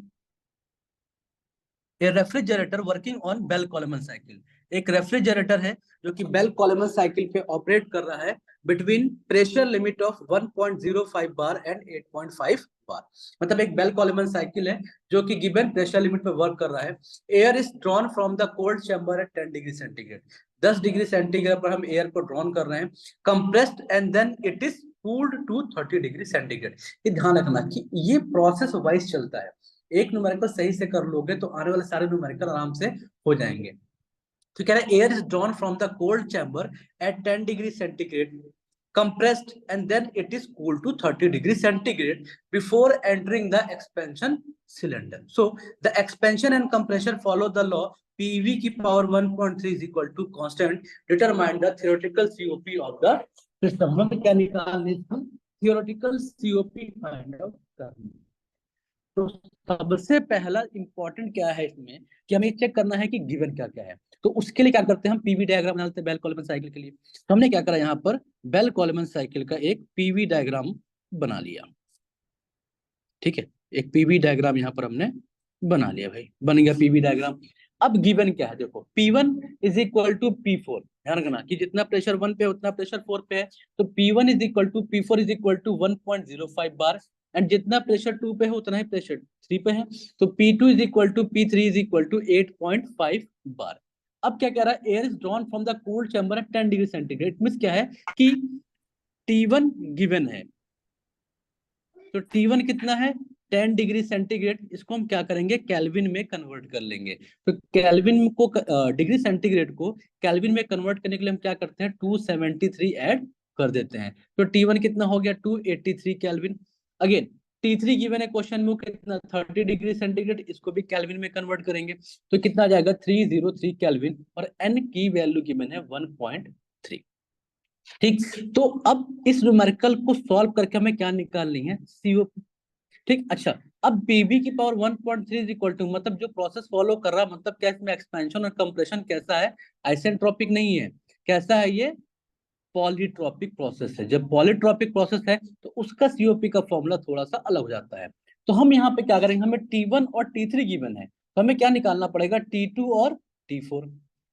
a refrigerator working on Bell Coleman cycle, एक रेफ्रिजरेटर है जो कि बेल कॉलमन साइकिल पे ऑपरेट कर रहा है between pressure limit of 1.05 bar and 8.5 bar. मतलब एक बेल कॉलमन साइकिल है जो कि गिवन प्रेशर लिमिट पे वर्क कर रहा है। Air is drawn from the cold chamber at 10 degree centigrade, 10 degree centigrade पर हम एयर को ड्रॉन कर रहे हैं, compressed and then it is cooled to 30 degree centigrade. ये ध्यान रखना कि ये प्रोसेस वाइज चलता है, एक न्यूमेरिकल सही से कर लोगे तो आने वाले सारे न्यूमेरिकल आराम से हो जाएंगे। तो कह रहा है air is drawn from the cold chamber at 10 degree centigrade, compressed and then it is cooled to 30 degree centigrade before entering the expansion cylinder. So the expansion and compression follow the law PV की power 1.3 is equal to constant, determine the theoretical COP of the system। हमें क्या निकालनी है? theoretical COP find out करनी। तो सबसे पहला important क्या है इसमें कि हमें चेक करना है कि गिवन क्या क्या है। तो उसके लिए क्या करते हैं, हम पीवी डायग्राम बनाते हैं बेल कॉलमन साइकिल के लिए। तो हमने क्या करा, यहाँ पर बेल कॉलमन साइकिल का एक पीवी डायग्राम बना लिया। ठीक है, एक पीवी डायग्राम यहाँ पर हमने बना लिया भाई, बन गया पीवी डायग्राम। अब गिवन क्या है, देखो P1 is equal to P4, ध्यान रखना कि जितना प्रेशर 1 पे उतना प्रेशर 4 पे है। तो P1 is equal to P4 is equal to 1.05 bar, and जितना प्रेशर 2 पे है उतना ही प्रेशर 3 पे है। तो P2 is equal to P3 is equal to 8.5 bar. अब क्या कह रहा है, air is drawn from the cold chamber at 10 degree centigrade. Means क्या है कि T1 गिवन है, तो T1 कितना है 10 डिग्री सेंटीग्रेड। इसको हम क्या करेंगे, केल्विन में कन्वर्ट कर लेंगे। तो केल्विन को डिग्री सेंटीग्रेड को केल्विन में कन्वर्ट करने के लिए हम क्या करते हैं, 273 ऐड कर देते हैं। तो T1 कितना हो गया 283 केल्विन। अगेन T3 गिवन है क्वेश्चन में, कितना 30 डिग्री सेंटीग्रेड, इसको भी केल्विन में कन्वर्ट करेंगे तो कितना आ जाएगा 303 केल्विन, और n की वैल्यू गिवन है 1.3। ठीक, तो अब इस न्यूमेरिकल को सॉल्व करके हमें क्या निकालनी है, सीओपी। ठीक, अच्छा अब पीबी की पावर 1.3 इज इक्वल टू, मतलब जो प्रोसेस फॉलो कर रहा है, मतलब क्या इसमें एक्सपेंशन और कंप्रेशन कैसा है, आइसेंट्रोपिक नहीं है, कैसा है ये, पॉलीट्रोपिक प्रोसेस है। जब पॉलीट्रोपिक प्रोसेस है तो उसका सीओपी का फॉर्मूला थोड़ा सा अलग हो जाता है। तो हम यहाँ पे क्या करेंगे, हमें T1 और T3 गिवन है, तो हमें क्या निकालना पड़ेगा, T2 और T4।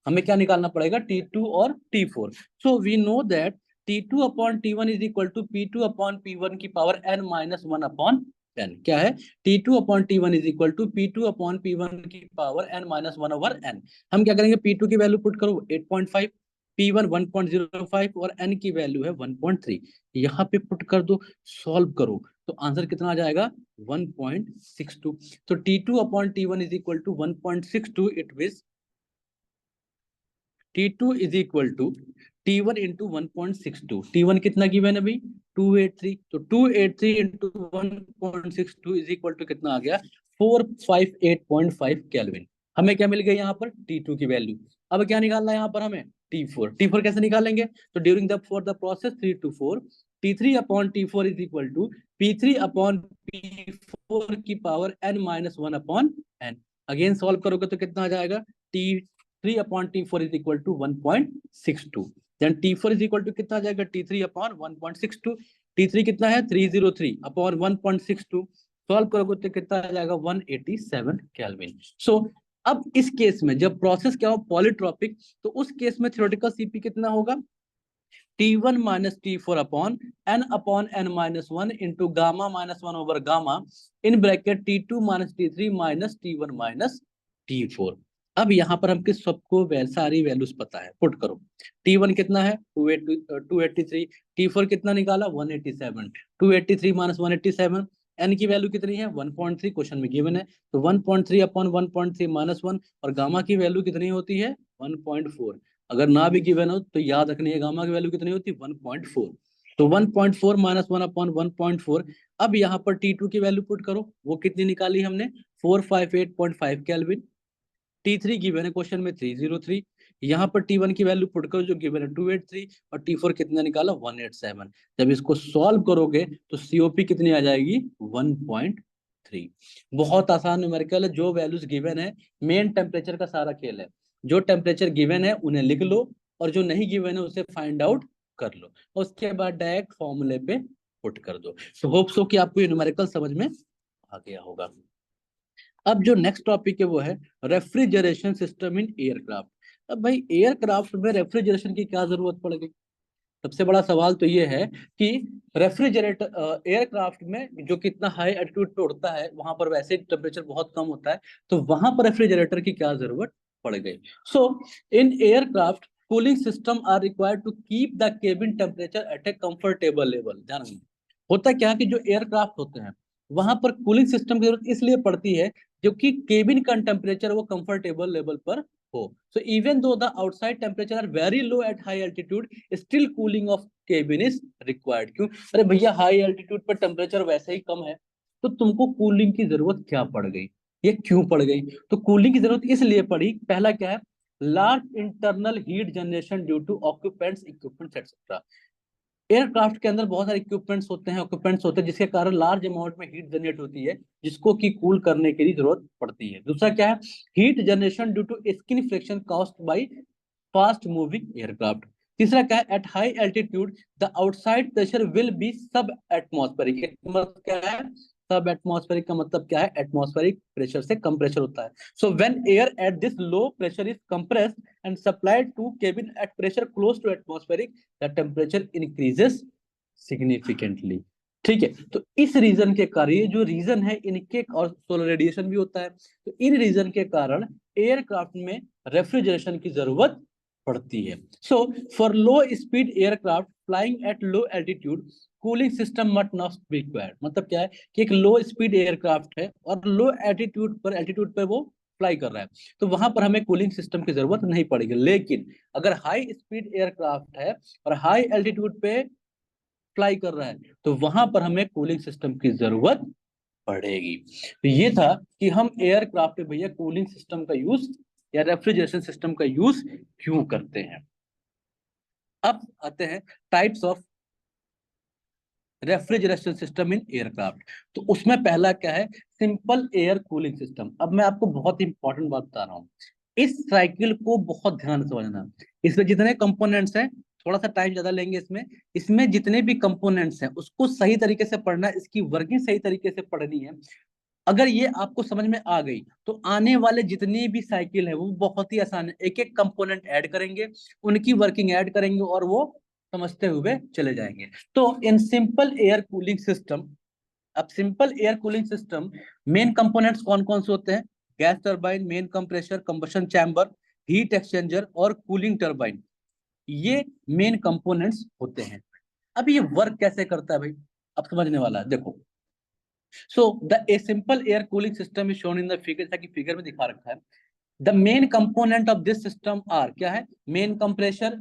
हमें क्या निकालना पड़ेगा, T2 और T4। So we know that T2 upon T1 is equal to P2 upon P1 की power n minus 1 upon n। क्या है, T2 upon T1 is equal to P2 upon P1 की power n minus 1 over n। हम क्या करेंगे, P2 की value put करो 8.5, P1 1.05 और n की वैल्यू है 1.3। यहाँ पे पुट कर दो, सॉल्व करो, तो आंसर कितना आ जाएगा 1.62। तो T2 upon T1 is equal to 1.62। It means T2 is equal to T1 into 1.62। T1 कितना गिवन है भाई 283, तो 283 इंटू 1.62 इज इक्वल टू कितना आ गया 458.5 केल्विन। हमें क्या मिल गया यहाँ पर, T2 की वैल्यू। अब क्या निकालना है यहाँ पर हमें, T4। T4 कैसे निकालेंगे, तो during the for the process 3 to 4 T3 upon T4 is equal to P3 upon P4 की power n minus 1 upon n। Again solve करोगे तो कितना आ जाएगा, T3 upon T4 is equal to 1.62। Then T4 is equal to कितना आ जाएगा, T3 upon 1.62। T3 कितना है 303 अपॉन 1.62, सॉल्व करोगे तो कितना आ जाएगा 187 केल्विन। सो अब इस केस में जब प्रोसेस क्या हो पॉलीट्रॉपिक, तो उस केस में थ्योरेटिकल सीपी कितना होगा, T1 minus T4 upon n minus 1 into gamma minus 1 over gamma in bracket T2 minus T3 minus T1 minus T4। अब यहाँ पर हमके सबको सारी वैल्यूज पता है, पुट करो। T1 कितना है 283, T4 कितना निकाला 187, 283 माइनस 187, n की वैल्यू कितनी है 1.3 क्वेश्चन में गिवन है। तो 1.3 अपॉन 1.3 माइनस 1, और गामा की वैल्यू कितनी होती है 1.4। अगर ना भी गिवन हो तो याद रखनी है गामा की वैल्यू कितनी होती है 1.4। तो 1.4 माइनस 1 अपॉन 1.4। अब यहाँ पर T2 की वैल्यू पुट करो, वो कितनी निकाली हमने 458.5 केल्विन। T3 गिवन है क्वेश्चन में 303। यहाँ पर T1 की वैल्यू पुट करो जो गिवन है 283, और T4 कितना निकाला 187। जब इसको सॉल्व करोगे तो सीओपी कितनी आ जाएगी 1.3। बहुत आसान न्यूमेरिकल है, जो वैल्यूज गिवन है, मेन टेम्परेचर का सारा खेल है। जो टेम्परेचर गिवन है उन्हें लिख लो, और जो नहीं गिवन है उसे फाइंड आउट कर लो, उसके बाद डायरेक्ट फॉर्मूले पे पुट कर दो। तो होप सो कि आपको ये न्यूमेरिकल समझ में आ गया होगा। अब जो नेक्स्ट टॉपिक है वो है रेफ्रिजरेशन सिस्टम इन एयरक्राफ्ट। अब भाई एयरक्राफ्ट में रेफ्रिजरेशन की क्या जरूरत पड़ गई? सबसे बड़ा सवाल तो ये है कि रेफ्रिजरेटर एयरक्राफ्ट में जो कितना हाई एल्टीट्यूड पे उड़ता है वहां पर वैसे ही टेम्परेचर बहुत कम होता है, तो वहां पर रेफ्रिजरेटर की क्या जरूरत पड़ गई? So in aircraft cooling system are required to keep the cabin temperature at a comfortable level. ध्यान रखना, होता क्या है कि जो एयरक्राफ्ट होते हैं वहां पर कूलिंग सिस्टम की जरूरत इसलिए पड़ती है जो कि केबिन का टेम्परेचर वो कंफर्टेबल लेवल पर हो। So even though the outside temperature are very low at high altitude, still cooling of cabin is required। क्यों? अरे भैया हाई एल्टीट्यूड पर टेम्परेचर वैसे ही कम है, तो तुमको कूलिंग की जरूरत क्या पड़ गई? ये क्यों पड़ गई? तो कूलिंग की जरूरत इसलिए पड़ी, पहला क्या है, large internal heat generation due to occupants equipments etcetera. Aircraft के अंदर बहुत सारे इक्विपमेंट्स होते हैं, ऑक्यूपेंट्स होते हैं, जिसके कारण लार्ज अमाउंट में हीट जनरेट होती है, जिसको कि कूल करने की जरूरत पड़ती है। दूसरा क्या है, heat generation due to skin friction caused by fast moving aircraft. तीसरा क्या है, at high altitude the outside pressure will be sub atmospheric. मतलब क्या है, सब एटमॉस्फेरिक का मतलब क्या है, एटमॉस्फेरिक प्रेशर से कम प्रेशर होता है। So when air at this low pressure is compressed and supplied to cabin at pressure close to atmospheric, the temperature increases significantly. ठीक है, तो इस रीजन के कारण, ये जो रीजन है इनके, और सोलर रेडिएशन भी होता है, तो इन रीजन के कारण एयरक्राफ्ट में रेफ्रिजरेशन की जरूरत पड़ती है। So for low speed aircraft flying at low altitude cooling system मट नॉट बी रिक्वायर्ड। मतलब क्या है कि एक लो स्पीड एयरक्राफ्ट है और लो एल्टीट्यूड पर वो फ्लाई कर रहा है, तो वहां पर हमें कूलिंग सिस्टम की जरूरत नहीं पड़ेगी। लेकिन अगर हाई स्पीड एयरक्राफ्ट है और हाई एल्टीट्यूड पे फ्लाई कर रहा है, तो वहां पर हमें कूलिंग सिस्टम की जरूरत पड़ेगी। तो ये था कि हम एयरक्राफ्ट में भैया कूलिंग सिस्टम का यूज या रेफ्रिजरेशन सिस्टम का यूज क्यों करते हैं। अब आते हैं types of refrigeration system in aircraft. तो उसमें पहला क्या है, सिंपल एयर कूलिंग सिस्टम। अब मैं आपको बहुत इंपॉर्टेंट बात बता रहा हूँ, इस साइकिल को बहुत ध्यान से समझना। इसमें जितने कंपोनेंट्स हैं, थोड़ा सा टाइम ज्यादा लेंगे इसमें, इसमें जितने भी कंपोनेंट्स हैं उसको सही तरीके से पढ़ना, इसकी वर्किंग सही तरीके से पढ़नी है। अगर ये आपको समझ में आ गई तो आने वाले जितनी भी साइकिल है वो बहुत ही आसान है। एक एक कंपोनेंट ऐड करेंगे, उनकी वर्किंग ऐड करेंगे और वो समझते हुए चले जाएंगे। तो in simple air cooling system, अब simple air cooling system main components कौन कौन से होते हैं? Gas turbine, main compressor, combustion chamber, heat exchanger और कूलिंग टरबाइन, ये मेन कंपोनेंट्स होते हैं। अब ये वर्क कैसे करता है भाई, अब समझने वाला है। देखो, so the a simple air cooling system is shown in the figure, जैसा कि फिगर में दिखा रखा है। The main component of this system are, क्या है, main compressor,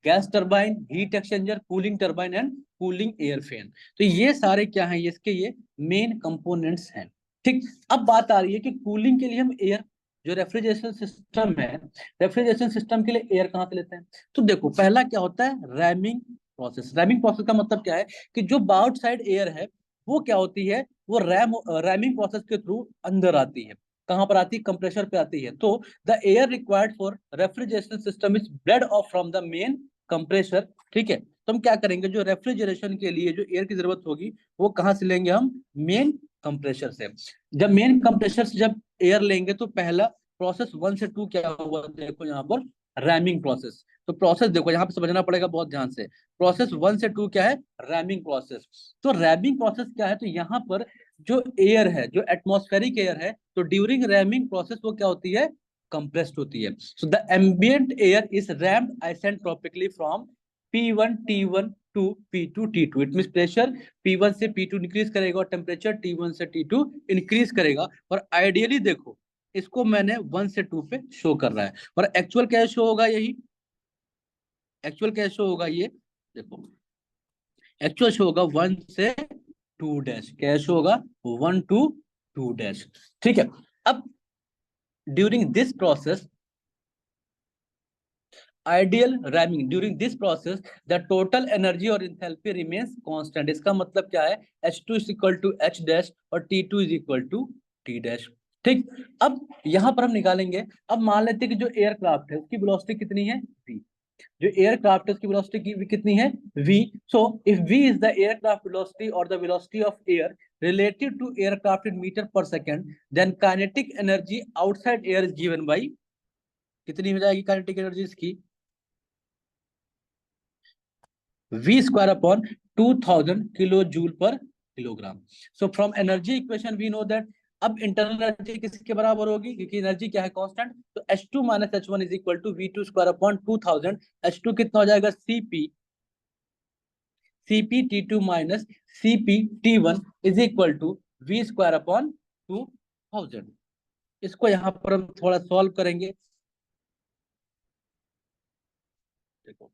gas turbine, heat exchanger, cooling turbine and cooling air fan. तो ये सारे क्या हैं, इसके ये मेन कंपोनेंट्स हैं। ठीक, अब बात आ रही है कि कूलिंग के लिए हम एयर, जो रेफ्रिजरेशन सिस्टम है, रेफ्रिजरेशन सिस्टम के लिए एयर कहाँ से लेते हैं? तो देखो, पहला क्या होता है, रैमिंग प्रोसेस। रैमिंग प्रोसेस का मतलब क्या है कि जो बाउट साइड एयर है वो क्या होती है, वो रैमिंग प्रोसेस के थ्रू अंदर आती है। कहां पर आती है, कंप्रेसर पे आती है। तो the air required for refrigeration system is blade off from the main compressor. ठीक है, तो हम क्या करेंगे, जो रेफ्रिजरेशन के लिए जो एयर की जरूरत होगी वो कहाँ से लेंगे, हम मेन कंप्रेसर से। जब मेन कंप्रेसर से जब एयर लेंगे तो पहला प्रोसेस 1 से 2 क्या हुआ, देखो यहाँ पर रैमिंग प्रोसेस। तो प्रोसेस देखो यहाँ पे समझना पड़ेगा बहुत ध्यान से। प्रोसेस 1 से 2 क्या है, रैमिंग प्रोसेस। तो रैमिंग प्रोसेस क्या है, तो यहाँ पर जो एयर है, जो एटमॉस्फेरिक एयर है, तो ड्यूरिंग रैमिंग प्रोसेस वो क्या होती है, कंप्रेस्ड होती है। So the ambient air is rammed isentropically from P1 T1 to P2 T2। It mean pressure P1 से P2 इंक्रीज करेगा और टेम्परेचर T1 से T2 इंक्रीज करेगा। और आइडियली देखो, इसको मैंने 1 से 2 पे शो कर रहा है, और एक्चुअल क्या शो होगा, यही एक्चुअल क्या शो होगा, ये देखो, एक्चुअल शो होगा 1 से 2 डैश, क्या शो होगा, 1 to 2 डैश। ठीक है, अब during this process, ideal ramming, during this process the total energy और इंथैल्पी रिमेन्स कांस्टेंट। इसका मतलब क्या है, H2 is equal to H dash और T2 is equal to T dash. ठीक, अब यहां पर हम निकालेंगे। अब मान लेते हैं कि जो एयरक्राफ्ट है उसकी वेलोसिटी कितनी है, v। जो एयरक्राफ्ट है उसकी वेलोसिटी कितनी है, v। So if v is the aircraft velocity और the velocity of air, relative to aircraft in meter per second, then kinetic energy outside air is given by, कितनी हो जाएगी kinetic energy इसकी, v square upon 2000 kilojoule per kilogram. So from energy equation we know that अब internal energy किसके बराबर होगी, क्योंकि energy क्या है कांस्टेंट, तो H2 minus H1 is equal to V2 square upon 2000. H2 कितना हो जाएगा, Cp T2 minus Cp T1 is equal to V square upon 2000. इसको यहाँ पर हम थोड़ा सॉल्व करेंगे, देखो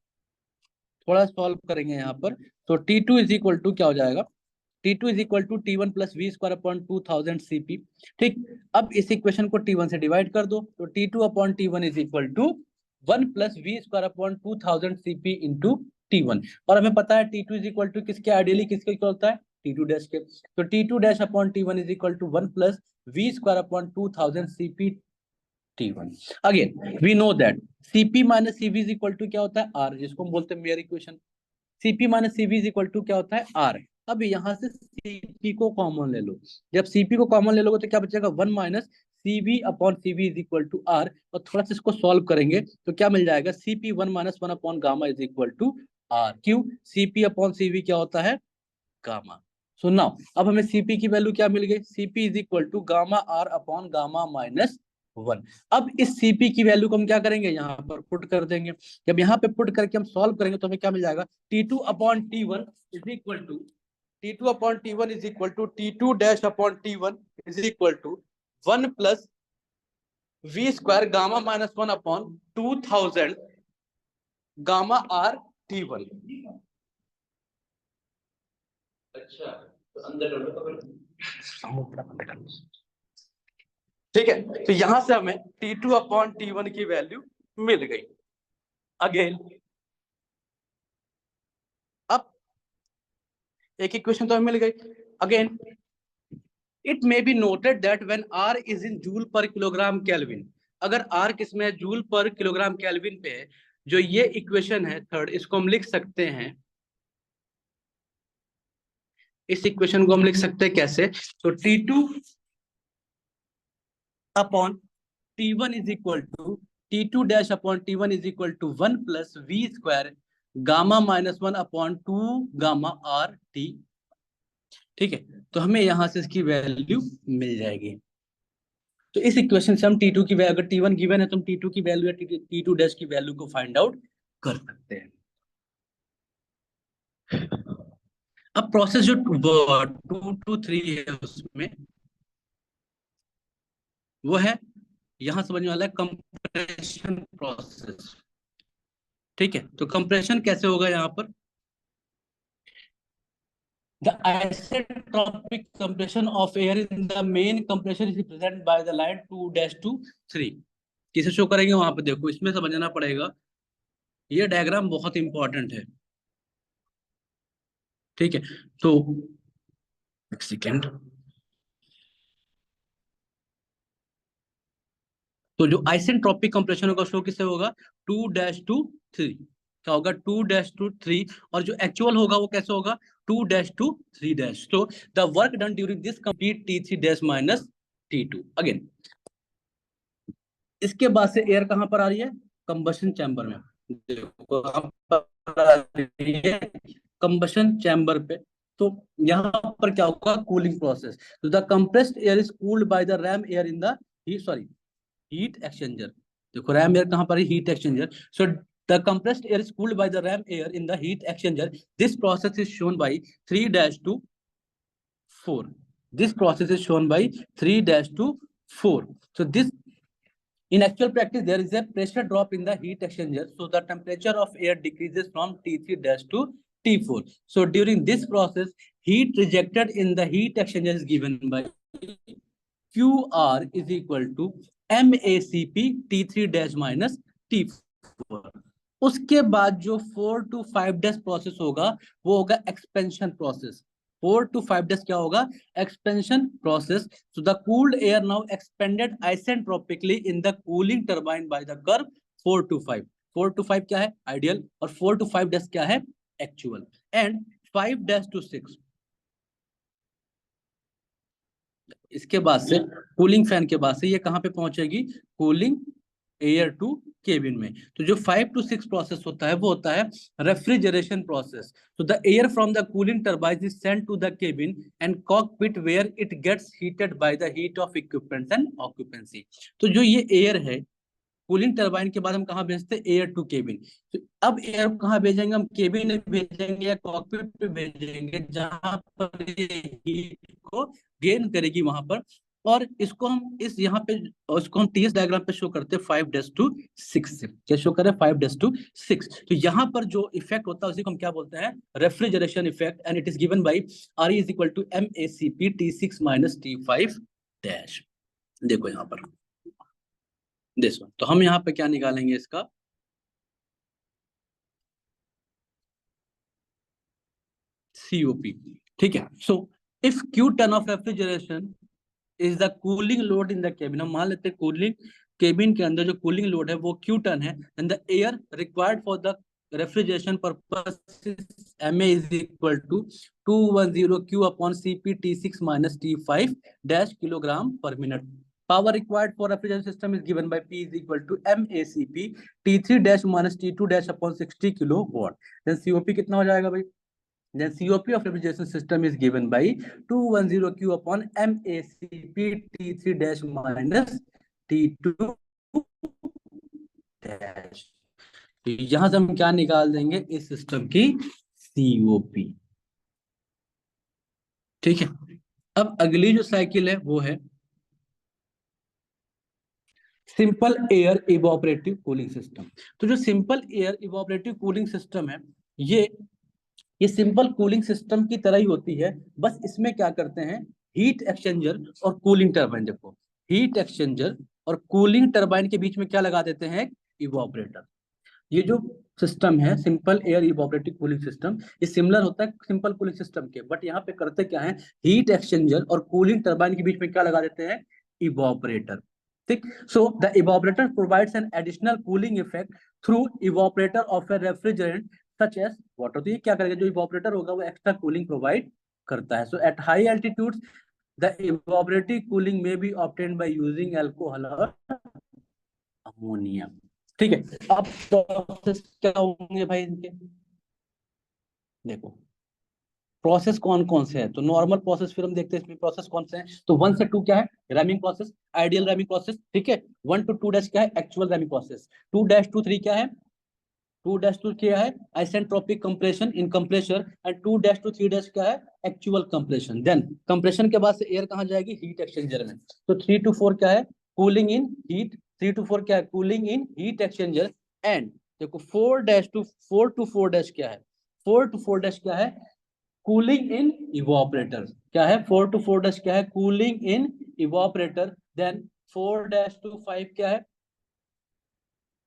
थोड़ा सॉल्व करेंगे यहाँ पर. तो T2 इज इक्वल टू क्या हो जाएगा, T2 is equal to T1 plus V square upon 2000 Cp. ठीक, अब इस इक्वेशन को T1 से डिवाइड कर दो, तो T2 upon T1 is equal to 1 plus V square upon 2000 Cp into T1. और हमें पता है T2 इज इक्वल टू किसके, आइडियली किसके इक्वल होता है, T2 डैश के. तो T2 dash upon T1 is equal to 1 plus V square upon 2000 Cp T1. Again we know that Cp minus Cv is equal to क्या होता है, R, जिसको हम बोलते हैं mayor equation. Cp minus Cv is equal to क्या होता है, R. अब यहाँ से Cp को कॉमन ले लो, जब Cp को कॉमन ले लोगे तो क्या बचेगा, 1 minus Cv upon Cv is equal to R. और थोड़ा सा इसको सॉल्व करेंगे तो क्या मिल जाएगा, Cp 1 minus 1 upon gamma is equal to R. क्यों, Cp अपॉन Cv क्या होता है, गामा. सो नाउ अब हमें Cp की वैल्यू क्या मिल गई, Cp is equal to gamma R upon gamma minus 1. अब इस Cp की वैल्यू को हम क्या करेंगे, यहाँ पर पुट कर देंगे. जब यहाँ पे पुट करके हम सॉल्व करेंगे तो हमें क्या मिल जाएगा, T2 upon T1 is equal to T2 upon T1 is equal to T2 dash upon T1 is equal to 1 plus V square gamma minus 1 upon 2000 gamma R T1. अच्छा तो अंदर ठीक है, तो यहां से हमें T2 अपॉन T1 की वैल्यू मिल गई. अगेन अब एक इक्वेशन तो हमें मिल गई. Again it may be noted that when R is in joule पर किलोग्राम केल्विन, अगर R किसमें है, जूल पर किलोग्राम केल्विन पे है, जो ये इक्वेशन है थर्ड, इसको हम लिख सकते हैं, इस इक्वेशन को हम लिख सकते हैं कैसे, तो T2 upon T1 is equal to T2 dash upon T1 is equal to 1 plus V square gamma minus 1 upon 2 gamma R T. ठीक है, तो हमें यहां से इसकी वैल्यू मिल जाएगी. तो इस इक्वेशन से हम T2 की वैल्यू, अगर T1 गिवन है तो हम T2 की वैल्यू या T2 डैश की वैल्यू को फाइंड आउट कर सकते हैं. अब प्रोसेस जो 2 to 3 है उसमें वो है, यहां समझने वाला है कंप्रेशन प्रोसेस. ठीक है, तो कंप्रेशन कैसे होगा, यहाँ पर the isentropic compression of air in the main compression is represented by the line 2 to 3. किसे शो करेंगे वहां पे, देखो इसमें समझना पड़ेगा, ये डायग्राम बहुत इंपॉर्टेंट है. ठीक है, तो एक सेकेंड, तो जो आइसेंट्रोपिक कंप्रेशन होगा शो किससे होगा, 2 to 3. क्या होगा, 2 to 3. और जो एक्चुअल होगा वो कैसे होगा, 2 to 3. तो the work done during this complete T3 minus T2. Again इसके बाद से एयर कहां पर आ रही है, कंबशन चैम्बर में. देखो कंबशन चैम्बर पे, तो यहाँ पर क्या होगा, कूलिंग प्रोसेस. तो the compressed air is cooled bye the ram air in the heat exchanger. देखो रैम एयर कहां पर है, heat exchanger. So the compressed air is cooled bye the ram air in the heat exchanger. This process is shown by 3 to 4. This process is shown by 3 to 4. So this, in actual practice, there is a pressure drop in the heat exchanger, so the temperature of air decreases from T3 to T4. So during this process, heat rejected in the heat exchanger is given by QR is equal to MACP T3 minus T4. उसके बाद जो 4 to 5 days process होगा वो होगा expansion process. 4 to 5 days क्या होगा, expansion process. So the cooled air now expanded isentropically in the cooling turbine by the curve 4 to 5. 4 to 5 क्या है, आइडियल, और 4 to 5 days क्या है, एक्चुअल. एंड 5 to 6 इसके बाद से कूलिंग फैन के बाद से ये कहाँ पे पहुंचेगी, कूलिंग एयर टू केबिन में। तो जो 5 to 6 प्रोसेस होता है वो होता है रेफ्रिजरेशन प्रोसेस। तो the air from the cooling turbine is sent to the cabin and cockpit where it gets heated by the heat of equipments and occupancy. तो जो ये एयर है कूलिंग टरबाइन के बाद हम कहाँ भेजते हैं, एयर टू केबिन। तो अब एयर कहाँ भेजेंगे हम, केबिन में भेजेंगे या कॉकपिट पे भेजेंगे, जहां पर ये हीट को गेन करेगी वहां पर। और इसको हम इस यहाँ पे, और इसको हम टीएस डायग्राम पे शो करते हैं 5-6 से। क्या शो करें, 5-6। तो यहाँ पर जो इफेक्ट होता है उसी को हम क्या बोलते हैं, refrigeration effect, and it is given by RE इज equal to MACP T6 - T5 dash. देखो यहाँ पर दिस वन, तो हम यहाँ पे क्या निकालेंगे इसका, COP। ठीक है। So if Q ton of refrigeration is the cooling load in the cabin, हम मान लेते हैं कूलिंग केबिन के अंदर जो कूलिंग लोड है वो Q टन है, and the air required for the refrigeration purpose MA is equal to 210 Q upon CP T6 - T5 dash kilogram per minute. Power required for refrigeration system is given by P is equal to MACP T3 dash minus T2 dash upon 60 kilowatt. Then COP कितना हो जाएगा भाई? Then COP of refrigeration system is given by 210 Q upon MACP T3 dash minus T2 dash। तो यहां से हम क्या निकाल देंगे, इस सिस्टम की COP। ठीक है। अब अगली जो साइकिल है वो है simple air evaporative cooling system. तो जो simple air evaporative cooling system है, ये सिंपल कूलिंग सिस्टम की तरह ही होती है, बस इसमें क्या करते हैं, हीट एक्सचेंजर और कूलिंग टरबाइन। देखो, हीट एक्सचेंजर और कूलिंग टरबाइन के बीच में क्या लगा देते हैं, इवोपरेटर। ये जो सिस्टम है simple air evaporative cooling system, ये सिमिलर होता है सिंपल कूलिंग सिस्टम के, बट यहाँ पे करते क्या है, हीट एक्सचेंजर और कूलिंग टरबाइन के बीच में क्या लगा देते हैं, इवोपरेटर। ठीक। So the evaporator provides an additional cooling effect through evaporator of a refrigerant such as water. तो ये क्या करेगा, जो इवोपरेटर होगा वो एक्स्ट्रा कूलिंग प्रोवाइड करता है। So at high altitudes the evaporative cooling may be obtained by using alcohol और अमोनिया। ठीक है। अब प्रोसेस क्या होंगे भाई इनके, देखो प्रोसेस कौन कौन से हैं। तो नॉर्मल प्रोसेस फिर हम देखते हैं इसमें प्रोसेस कौन से हैं। तो 1 से 2 क्या है, rhyming process, ideal ramming process. ठीक है। 1 to 2 डैश क्या है, एक्चुअल रैमिंग प्रोसेस। 2-3 क्या है, 2-2 क्या है, isentropic compression in compressor. And 2-3 dash क्या है, एक्चुअल कंप्रेशन। देन कंप्रेशन के बाद से एयर कहाँ जाएगी, हीट एक्सचेंजर में। तो 3-4 क्या है, कूलिंग इन हीट। 3-4 क्या है, cooling in heat exchanger. And देखो 4-4 डैश क्या है, 4-4 डैश क्या है, कूलिंग इन इवोपरेटर। क्या है, 4-4 डैश क्या है, कूलिंग इन इवोपरेटर। देन 4-5 क्या है,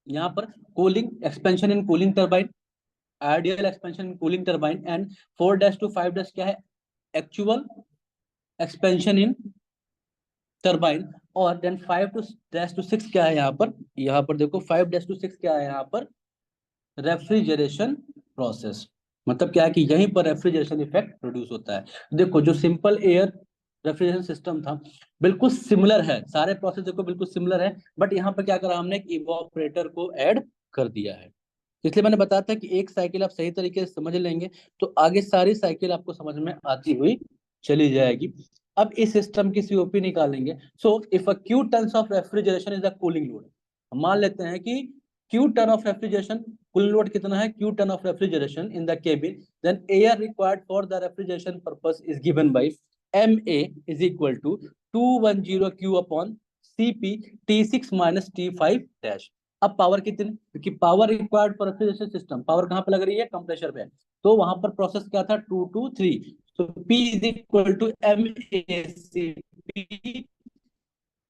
यहाँ पर cooling expansion in cooling turbine, ideal expansion in cooling turbine. And 4-5 dash क्या है, एक्चुअल एक्सपेंशन इन टरबाइन। और देन 5-6 क्या है, यहाँ पर देखो 5-6 क्या है, यहाँ पर रेफ्रिजरेशन प्रोसेस। मतलब क्या है कि यहीं पर रेफ्रिजरेशन इफेक्ट प्रोड्यूस होता है। देखो जो सिंपल एयर रेफ्रिजरेशन सिस्टम था बिल्कुल सिमिलर है, सारे प्रोसेस देखो बिल्कुल सिमिलर है, बट यहाँ पर क्या करा हमने, इवोपरेटर को ऐड कर दिया है। इसलिए मैंने बताया था कि एक साइकिल आप सही तरीके से समझ लेंगे तो आगे सारी साइकिल आपको समझ में आती हुई चली जाएगी। अब इस सिस्टम की COP निकालेंगे। So if a Q tons of refrigeration is the cooling load, मान लेते हैं कि Q टन ऑफ रेफ्रिजरेशन, कुल लोड कितना है, Q ton of refrigeration in the cabin, then air required for the refrigeration purpose is given by MA is equal to 210 Q upon CP T6 - T5 dash. अब power कितनी, क्योंकि power required for refrigeration system, power कहाँ पे लग रही है, compressor पे। तो वहां पर प्रोसेस क्या था, 2-3। तो P is equal to MACP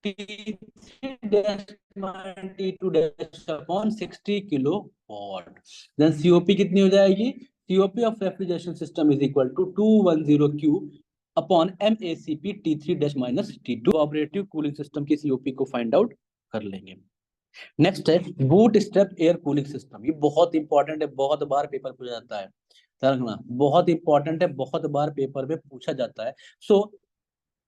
T3 dash T2 dash upon 60 kilowatt. Then COP कितनी हो जाएगी, COP of refrigeration system is equal to 210 Q अपॉन MACP T3 dash -T2। Operative cooling system की COP को फाइंड आउट कर लेंगे। Next है boot strap air cooling system. ये बहुत इंपॉर्टेंट है, बहुत बार पेपर पूछा जाता है, ध्यान रखना बहुत इंपॉर्टेंट है, बहुत बार पेपर में पूछा जाता है। So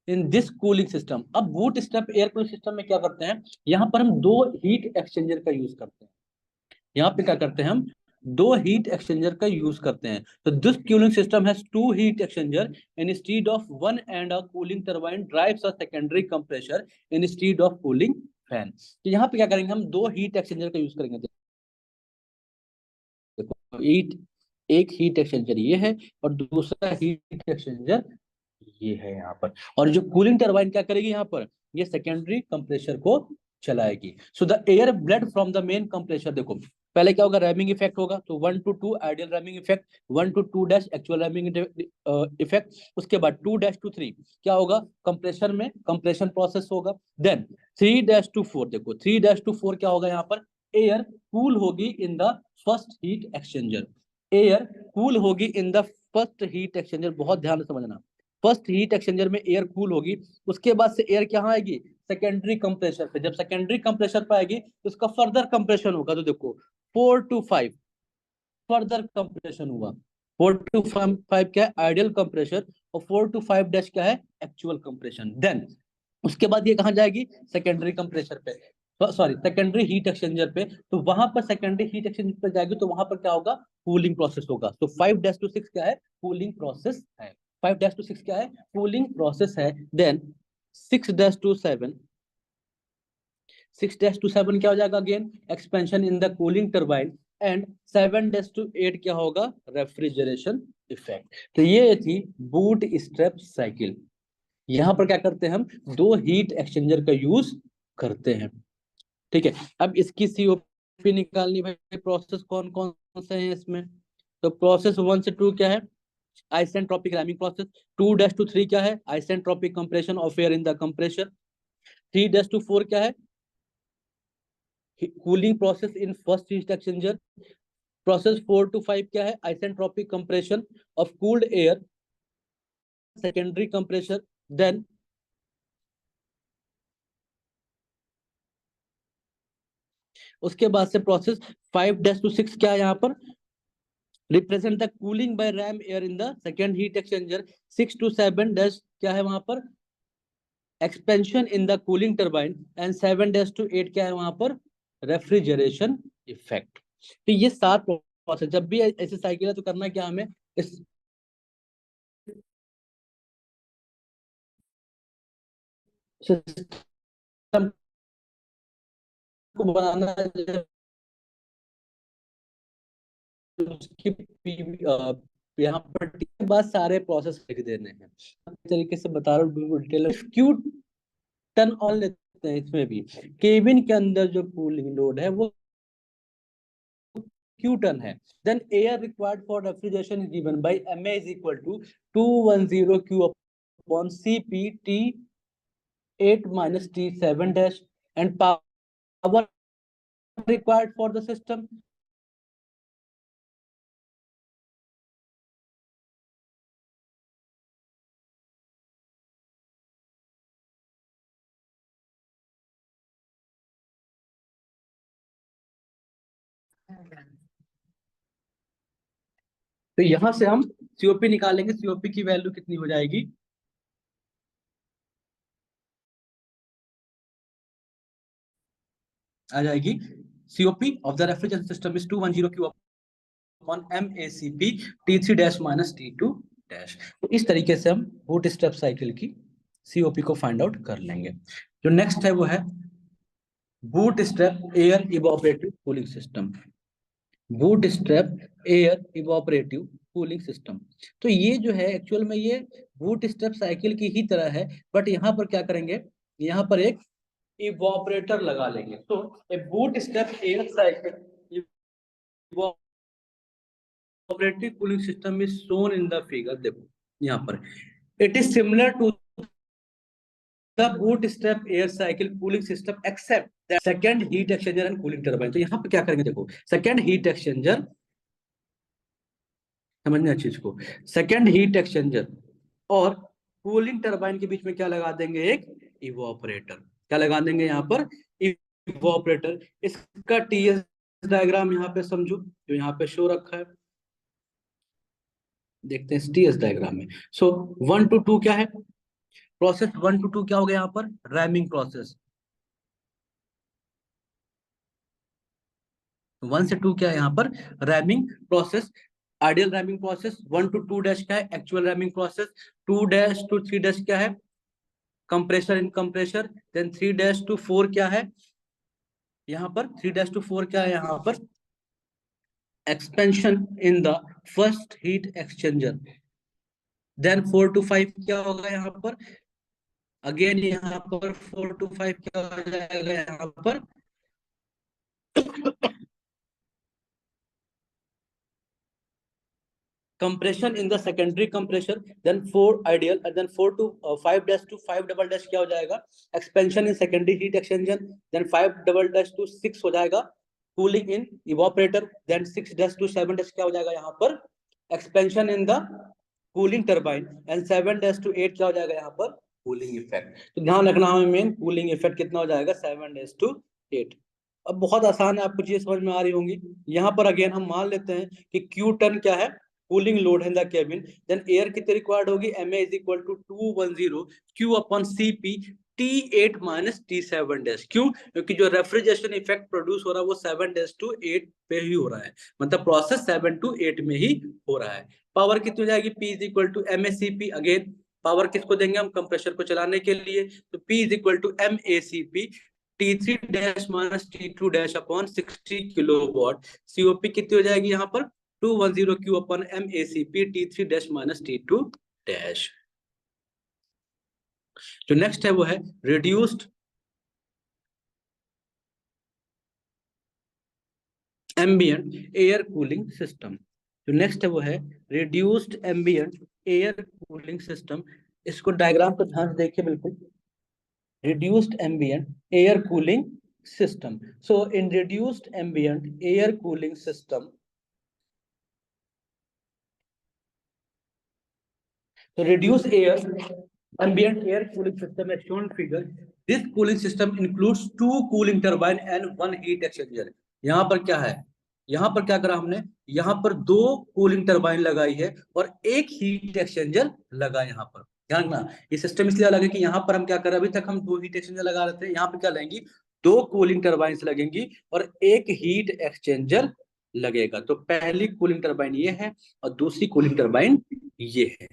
in this cooling system. अब boot strap air cooling system में क्या करते हैं, यहाँ पर हम दो हीट एक्सचेंजर का यूज करते हैं। यहाँ पे क्या करते हैं हम, दो हीट एक्सचेंजर का यूज करते हैं। तो this cooling system has two heat exchanger instead of one, and a cooling turbine drives a secondary compressor instead of cooling fan. तो यहाँ पे क्या करेंगे, हम दो हीट एक्सचेंजर का यूज करेंगे। देखो एक हीट एक्सचेंजर ये है और दूसरा हीट एक्सचेंजर ये है यहाँ पर। और जो कूलिंग टरबाइन क्या करेगी यहाँ पर, ये सेकेंडरी कंप्रेसर को चलाएगी। So the air blade from the main compressor, देखो पहले क्या होगा, रैमिंग इफेक्ट होगा, तो 1 to 2 ideal rhyming effect, 1 to 2 dash actual rhyming effect. उसके बाद 2 डैश to 3 क्या होगा, कंप्रेसर में कंप्रेशन प्रोसेस होगा। देन 3 डैश to 4, देखो 3 डैश to 4 क्या होगा यहाँ पर, एयर कूल होगी in the first heat exchanger. Air cool होगी in the first heat exchanger, बहुत ध्यान से समझना। फर्स्ट हीट एक्सचेंजर में एयर कूल होगी, उसके बाद से एयर कहाँ आएगी, सेकेंडरी कंप्रेसर पे। जब सेकेंडरी कंप्रेसर पे आएगी तो उसका फर्दर कंप्रेशन होगा। तो देखो 4 to 5 फर्दर कंप्रेशन हुआ। 4 to 5 क्या है, आइडियल कंप्रेशर, और 4 to 5 डैश क्या है, एक्चुअल कंप्रेशन। देन उसके बाद ये कहाँ जाएगी, सेकेंडरी कंप्रेसर पे, सॉरी सेकेंडरी हीट एक्सचेंजर पे। तो वहां पर सेकेंडरी हीट एक्सचेंजर पे जाएगी तो वहां पर क्या होगा, कूलिंग प्रोसेस होगा। तो 5 डैश to 6 क्या है, कूलिंग प्रोसेस है। 5 डैश to 6 क्या है, कूलिंग प्रोसेस है। Then 6 dash to 7, 6 dash to 7 क्या हो जाएगा, again expansion in the cooling turbine. And 7 dash to 8 क्या होगा, रेफ्रिजरेशन इफेक्ट। तो ये थी बूट स्ट्रैप साइकिल। यहाँ पर क्या करते हैं हम, दो हीट एक्सचेंजर का यूज करते हैं। ठीक है, अब इसकी सीओपी निकालनी भाई, प्रोसेस कौन कौन से हैं इसमें। तो प्रोसेस 1 से 2 क्या है, isentropic ramming process. 2 dash to 3 क्या है, isentropic compression of air in the compressor. 3 dash to 4 क्या है, cooling process in first heat exchanger. Process 4 to 5 क्या है, isentropic compression of cooled air, secondary compressor. Then उसके बाद से प्रोसेस 5 डैश to 6 क्या है, यहाँ पर represent the cooling bye RAM air in the second heat exchanger. 6 to 7 dash क्या है वहां पर, expansion in the cooling turbine. And 7 dash to 8 क्या है वहां पर, रेफ्रिजरेशन इफेक्ट। तो ये 7 प्रोसेस, जब भी ऐसी साइकिल है तो करना क्या हमें, इस सिस्टम को बनाना है, उसकी यहाँ पर के बाद सारे प्रोसेस लिख देने हैं। इस तरीके से बता रहा हूँ डिटेल। क्यू टर्न ऑन लेते हैं इसमें भी, केबिन के अंदर जो कूलिंग लोड है वो क्यू टर्न है। Then air required for refrigeration is given by ma is equal to 210 q upon cp t 8 minus t 7 dash, and power required for the system। तो यहां से हम सीओपी निकालेंगे, सीओपी की value कितनी हो जाएगी, आ जाएगी, COP of the refrigeration system is 210 Q upon MACP T3 dash minus T2 dash. तो इस तरीके से हम बूट स्ट्रैप साइकिल की सीओपी को फाइंड आउट कर लेंगे। जो नेक्स्ट है वो है boot strap air evaporative cooling system. Boot strap air evaporative cooling system. तो ये जो है एक्चुअल में ये बूट स्ट्रैप साइकिल की ही तरह है, बट यहाँ पर क्या करेंगे, यहाँ पर एक इवोपरेटर लगा लेंगे। तो a boot strap air cycle evaporative cooling system is shown in the figure. देखो यहाँ पर it is similar to the boot strap air cycle cooling system except that second heat exchanger and cooling turbine. तो यहाँ पे क्या करेंगे, देखो second heat exchanger, समझना इस चीज को, सेकंड हीट एक्सचेंजर और कूलिंग टरबाइन के बीच में क्या लगा देंगे, एक इवोपरेटर। क्या लगा देंगे यहाँ पर, इवोपरेटर। इसका टीएस डायग्राम यहाँ पे समझो, जो यहाँ पे शो रखा है, देखते हैं टीएस डायग्राम में। सो 1 to 2 क्या है, प्रोसेस 1 to 2 क्या हो गया यहाँ पर? Ramming process. 1 से 2 क्या है यहाँ पर? Ramming process. Ideal ramming process. 1 to 2 dash क्या है? Actual ramming process. 2 dash to 3 dash क्या है? Compressor in compressor. Then 3 dash to 4 क्या है यहाँ पर? 3 डैश to 4 क्या है यहाँ पर? Expansion in the first heat exchanger. Then 4 to 5 क्या होगा यहाँ पर? अगेन यहाँ पर 4 to 5 क्या हो जाएगा यहाँ पर? compression in the secondary compressor. Then 4 ideal, and then 4 to 5 dash to 5 double dash क्या हो जाएगा? expansion in secondary heat exchanger. Then 5 double dash to 6 हो जाएगा cooling in evaporator. Then 6 dash to 7 dash क्या हो जाएगा यहाँ पर? expansion in the cooling turbine. And 7 dash to 8 क्या हो जाएगा यहाँ पर? cooling effect. तो ध्यान रखना हमें मेन cooling effect कितना हो जाएगा? 7 dash to 8. अब बहुत आसान है, आपको चीजें समझ में आ रही होंगी। यहाँ पर अगेन हम मान लेते हैं कि Q टन क्या है? Cooling load in the cabin. Then air कितनी रिक्वायर्ड होगी? Ma is equal to 210 Q upon Cp T8 minus T7 dash. क्यों? क्योंकि जो रेफ्रिजरेशन इफेक्ट प्रोड्यूस हो रहा है वो 7 डैश टू 8 पे ही हो रहा है, मतलब प्रोसेस 7 to 8 में ही हो रहा है। पावर कितनी हो जाएगी? P is equal to MACP। Again power किसको देंगे हम? कंप्रेसर को चलाने के लिए। तो P is equal to MACP T3 dash minus T2 dash upon 60 kilowatt. COP कितनी हो जाएगी यहाँ पर? 210 Q upon MACP T3 dash minus T2 dash। जो नेक्स्ट है वो है reduced ambient air cooling system. जो नेक्स्ट है वो है reduced ambient air cooling system. इसको डायग्राम को ध्यान से देखिए बिल्कुल। Reduced ambient air cooling system. So in reduced ambient air cooling system, so reduce air ambient air cooling system as shown figure. This cooling system includes 2 cooling turbine and 1 heat exchanger. यहाँ पर क्या है? यहाँ पर क्या करा हमने? यहाँ पर 2 कूलिंग टरबाइन लगाई है और 1 हीट एक्सचेंजर लगा यहाँ पर। ध्यान रखना, ये सिस्टम इसलिए अलग है कि यहाँ पर हम क्या कर रहे हैं? अभी तक हम 2 हीट एक्सचेंजर लगा रहे थे, यहाँ पर क्या लगेंगी? 2 कूलिंग टरबाइन लगेंगी और 1 हीट एक्सचेंजर लगेगा। तो पहली कूलिंग टरबाइन ये है और दूसरी कूलिंग टरबाइन ये है।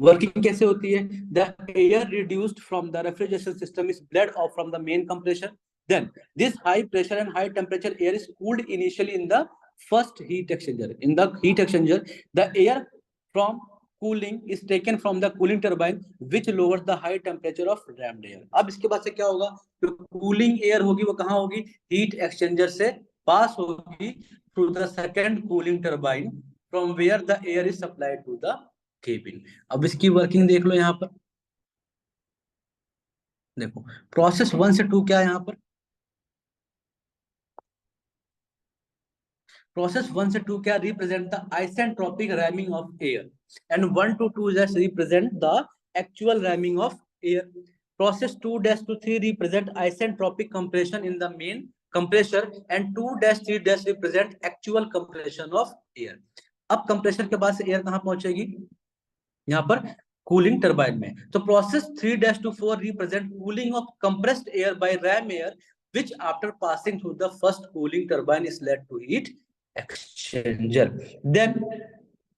वर्किंग कैसे होती है? The air reduced from the refrigeration system is blade off from the main compressor. Then this high pressure and high temperature air is cooled initially in the first heat exchanger. In the heat exchanger the air from cooling is taken from the cooling turbine which lowers the high temperature of rammed air. अब इसके बाद से क्या होगा? जो cooling air होगी वो कहाँ होगी? हीट एक्सचेंजर से पास होगी through the second cooling turbine from where the air is supplied to the cabin. अब इसकी वर्किंग देख लो। यहाँ पर देखो प्रोसेस 1 से 2 क्या है यहाँ पर? प्रोसेस 1 से 2 क्या represent the isentropic rhyming of air and 1 to 2 just represent the actual ramming of air. Process 2 dash to 3 represent isentropic compression in the main compressor and 2 dash 3 dash represent actual compression of air. अब compressor के बाद से air कहाँ पहुंचेगी? यहाँ पर cooling turbine में। तो process 3 dash to 4 represent cooling of compressed air by ram air which after passing through the first cooling turbine is led to heat exchanger. Then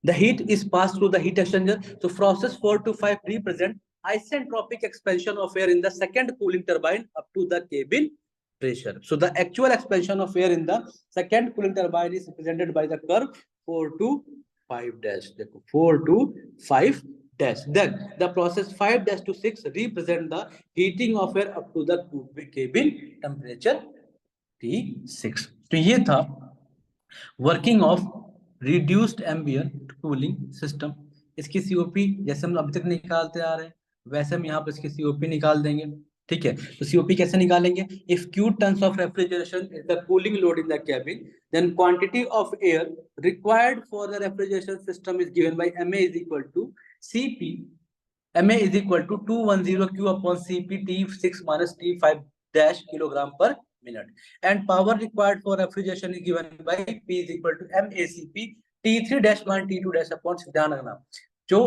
the heat is passed through the heat exchanger. So process 4 to 5 represent isentropic expansion of air in the second cooling turbine up to the cabin pressure. So the actual expansion of air in the second cooling turbine is represented by the curve 4 to 5 dash. देखो 4 to 5 dash. Then the process 5 dash to 6 represent the heating of air up to the cabin temperature T6. तो ये था working of reduced ambient cooling system. इसकी COP जैसे हम अभी तक निकालते आ रहे हैं वैसे हम यहाँ पर इसकी सीओपी निकाल देंगे। ठीक है, तो सीओपी कैसे निकालेंगे? If Q tons of refrigeration is the cooling load in the cabin, then quantity of air required for the refrigeration system is given by Ma is equal to Cp. Ma is equal to 210 Q upon Cp T6 minus T5 dash kilogram per minute, and power required for refrigeration is given by P is equal to MACP T3 dash minus T2 dash upon। ध्यान रखना जो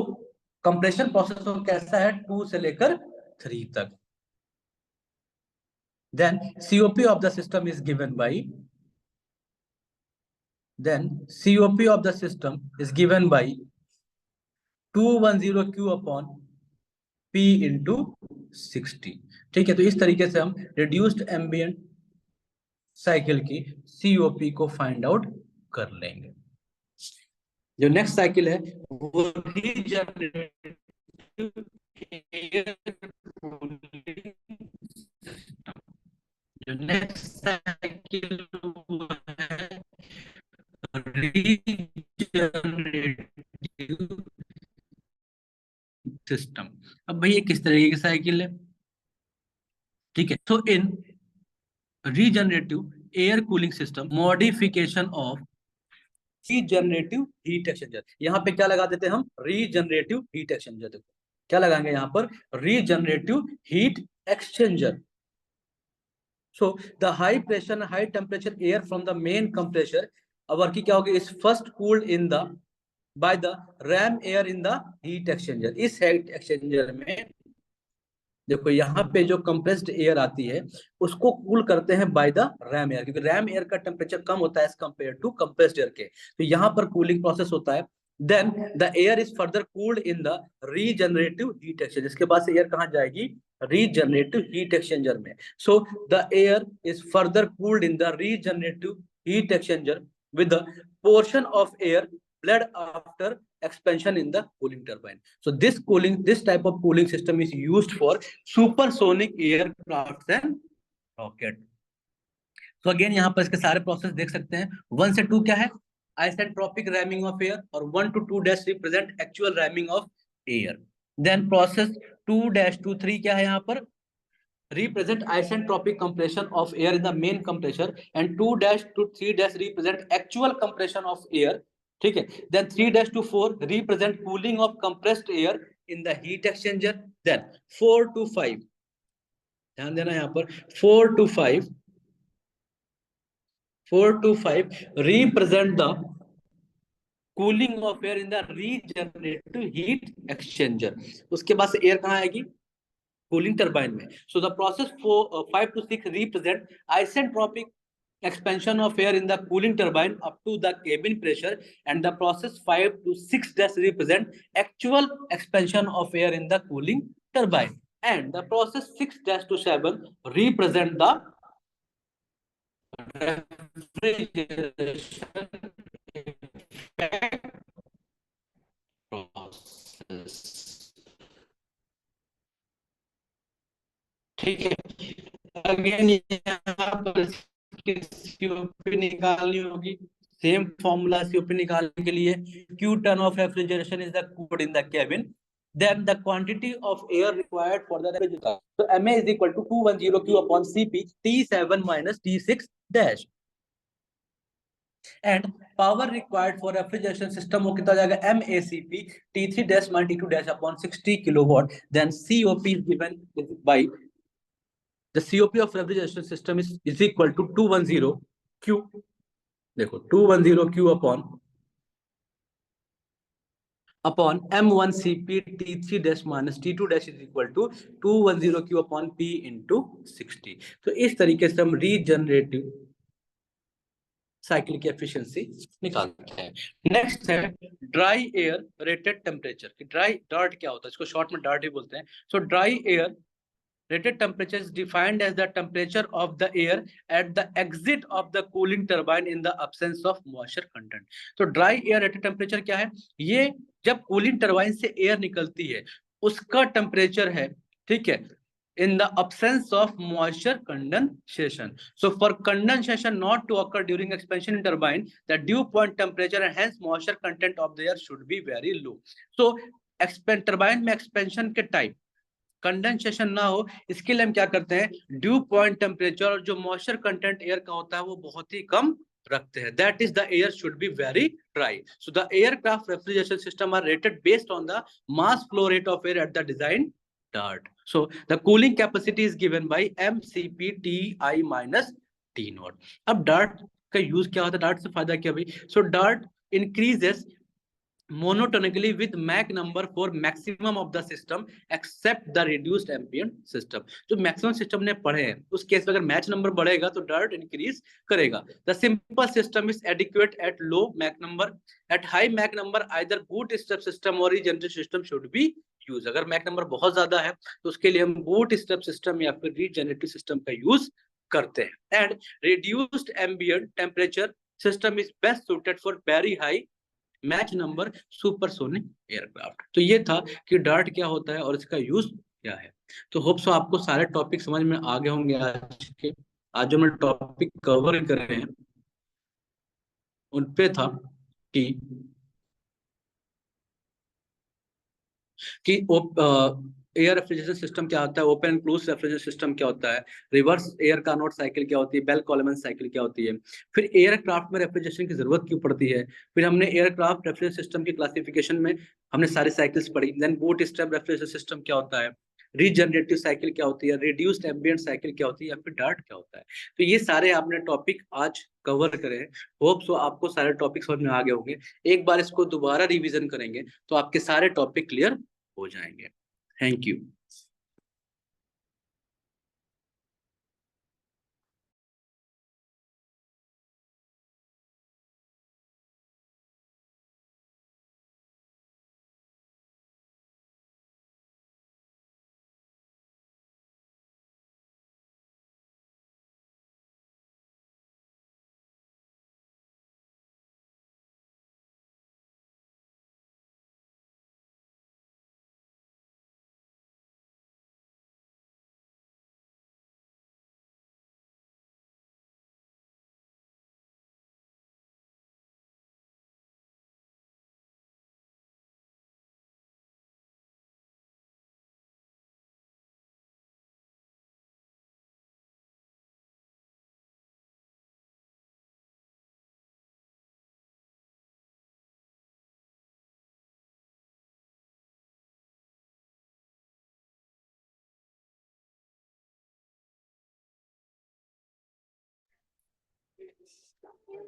compression process कैसा है 2 से लेकर 3 तक। Then COP of the system is given by, COP of the system is given by 210 Q upon P into 60। ठीक है, तो इस तरीके से हम रिड्यूस्ड एम्बिएंट साइकिल की COP को फाइंड आउट कर लेंगे। जो नेक्स्ट साइकिल है वो रीजनरेटिव एयर कूलिंग सिस्टम। जो नेक्स्ट साइकिल है रीजनरेटिव सिस्टम। अब भाई ये किस तरीके की साइकिल है? ठीक है, तो in regenerative air cooling system modification of regenerative heat exchanger. यहाँ पे क्या लगा देते हैं हम? Regenerative heat exchanger. देखो क्या लगाएंगे यहाँ पर? Regenerative heat exchanger. So the high pressure high temperature air from the main compressor working क्या होगी? Is first cooled in the by the ram air in the heat exchanger. इस heat exchanger में देखो यहाँ पे जो कंप्रेस्ड एयर आती है उसको कूल करते हैं बाय द रैम एयर, क्योंकि रैम एयर का टेम्परेचर कम होता है as compare to compressed air के, तो यहाँ पर कूलिंग प्रोसेस होता है। Then the air is further cooled in the regenerative heat exchanger. इसके बाद से एयर कहाँ जाएगी? रीजनरेटिव हीट एक्सचेंजर में। So the air is further cooled in the regenerative heat exchanger with the portion of air bled after expansion in the cooling turbine. So this type of cooling system is used for supersonic aircraft and rocket. So again यहाँ पर इसके सारे process देख सकते हैं। 1 से 2 क्या है? आइसेंट्रोपिक रैमिंग ऑफ एयर, और 1 to 2 dash represent actual ramming of air. Then process 2 to 3 क्या है यहाँ पर? represent isentropic compression of air in the main compressor, and 2 to 3 represent actual compression of air। ठीक है, then 3 to 4 represent cooling of compressed air in the heat exchanger। then 4 to 5 ध्यान देना यहाँ पर 4 to 5 represent the cooling of air in the regenerative heat exchanger। उसके बाद से air कहाँ आएगी? cooling turbine में। So the process 5 to 6 represent isentropic expansion of air in the cooling turbine up to the cabin pressure, and the process 5 to 6 dash represent actual expansion of air in the cooling turbine, and the process 6 dash to 7 represent the refrigeration effect process। ठीक है, again यहाँ पर COP निकालनी होगी। Same formula COP निकालने के लिए Q turn off refrigeration is the cooled in the cabin, then the quantity of air required for the refrigerator, so Ma is equal to 210 Q upon Cp T7 minus T6 dash, and power required for refrigeration system वो कितना जाएगा? MACP T3 dash minus T2 dash upon 60 kilowatt, then COP is given by the COP of refrigeration system is equal to 210 Q। देखो 210 Q upon M1 CP T3 dash minus T2 dash is equal to 210 Q upon P into 60। तो इस तरीके से हम regenerative cycle की efficiency निकालते हैं। Next है dry air rated temperature. Dry dart क्या होता है? इसको शॉर्ट में डार्ट ही बोलते हैं। सो dry air rated temperature is defined as the temperature of the air at the exit of the cooling turbine in the absence of moisture content। तो dry air rated temperature क्या है? ये जब cooling turbine से air निकलती है उसका temperature है, ठीक है, in the absence of moisture condensation। So for condensation not to occur during expansion in turbine, the dew point temperature and hence moisture content of the air should be very low। So turbine में expansion के time condensation ना हो, इसके लिए हम क्या करते हैं? ड्यू पॉइंट टेम्परेचर और जो मॉइस्चर कंटेंट एयर का होता है वो बहुत ही कम रखते हैं। That is the air should be very dry. So the aircraft refrigeration system are rated based on the mass flow rate of air at the design DART. So the cooling capacity is given by MCP TI minus T नॉट। अब DART का use क्या होता है? DART से फायदा क्या भाई? So DART increases monotonically with Mach number for maximum of the system except the reduced ambient system. जो मैक्सिमम सिस्टम ने पढ़े हैं उस केस में अगर मैच नंबर बढ़ेगा तो डार्ट इंक्रीज करेगा. The simple system is adequate at low Mach number. At high Mach number either bootstrap system or regenerative system should be used. अगर मैक नंबर बहुत ज्यादा है तो उसके लिए हम बूटस्ट्रैप सिस्टम या फिर रीजनरेटिव सिस्टम का यूज करते हैं. And reduced ambient temperature system is best suited for very high match number supersonic aircraft. तो ये था कि डार्ट क्या होता है और इसका यूज क्या है. तो होप सो आपको सारे टॉपिक समझ में आ गए होंगे. आज जो मैं टॉपिक कवर कर रहे हैं उन पे था कि एयर रेफ्रिजरेशन सिस्टम क्या होता है, open and close refrigeration system क्या होता है, रिवर्स एयर कार्नोट साइकिल क्या होती है, बेल कॉलमन साइकिल क्या होती है, फिर एयरक्राफ्ट में रेफ्रिजरेशन की जरूरत क्यों पड़ती है. फिर हमने एयरक्राफ्ट रेफ्रिजरेशन सिस्टम की क्लासिफिकेशन में हमने सारी साइकिल्स पढ़ी. Then boot strap refrigeration system क्या होता है, रीजनरेटिव साइकिल क्या होती है, रिड्यूस्ड एम्बिएंट साइकिल क्या होती है, या फिर डार्ट क्या होता है. तो ये सारे आपने टॉपिक आज कवर करे हैं. होप सो आपको सारे टॉपिक समझ में आ गए होंगे. एक बार इसको दोबारा रिवीजन करेंगे तो आपके सारे टॉपिक क्लियर हो जाएंगे. Thank you.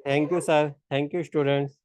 Thank you sir, thank you students.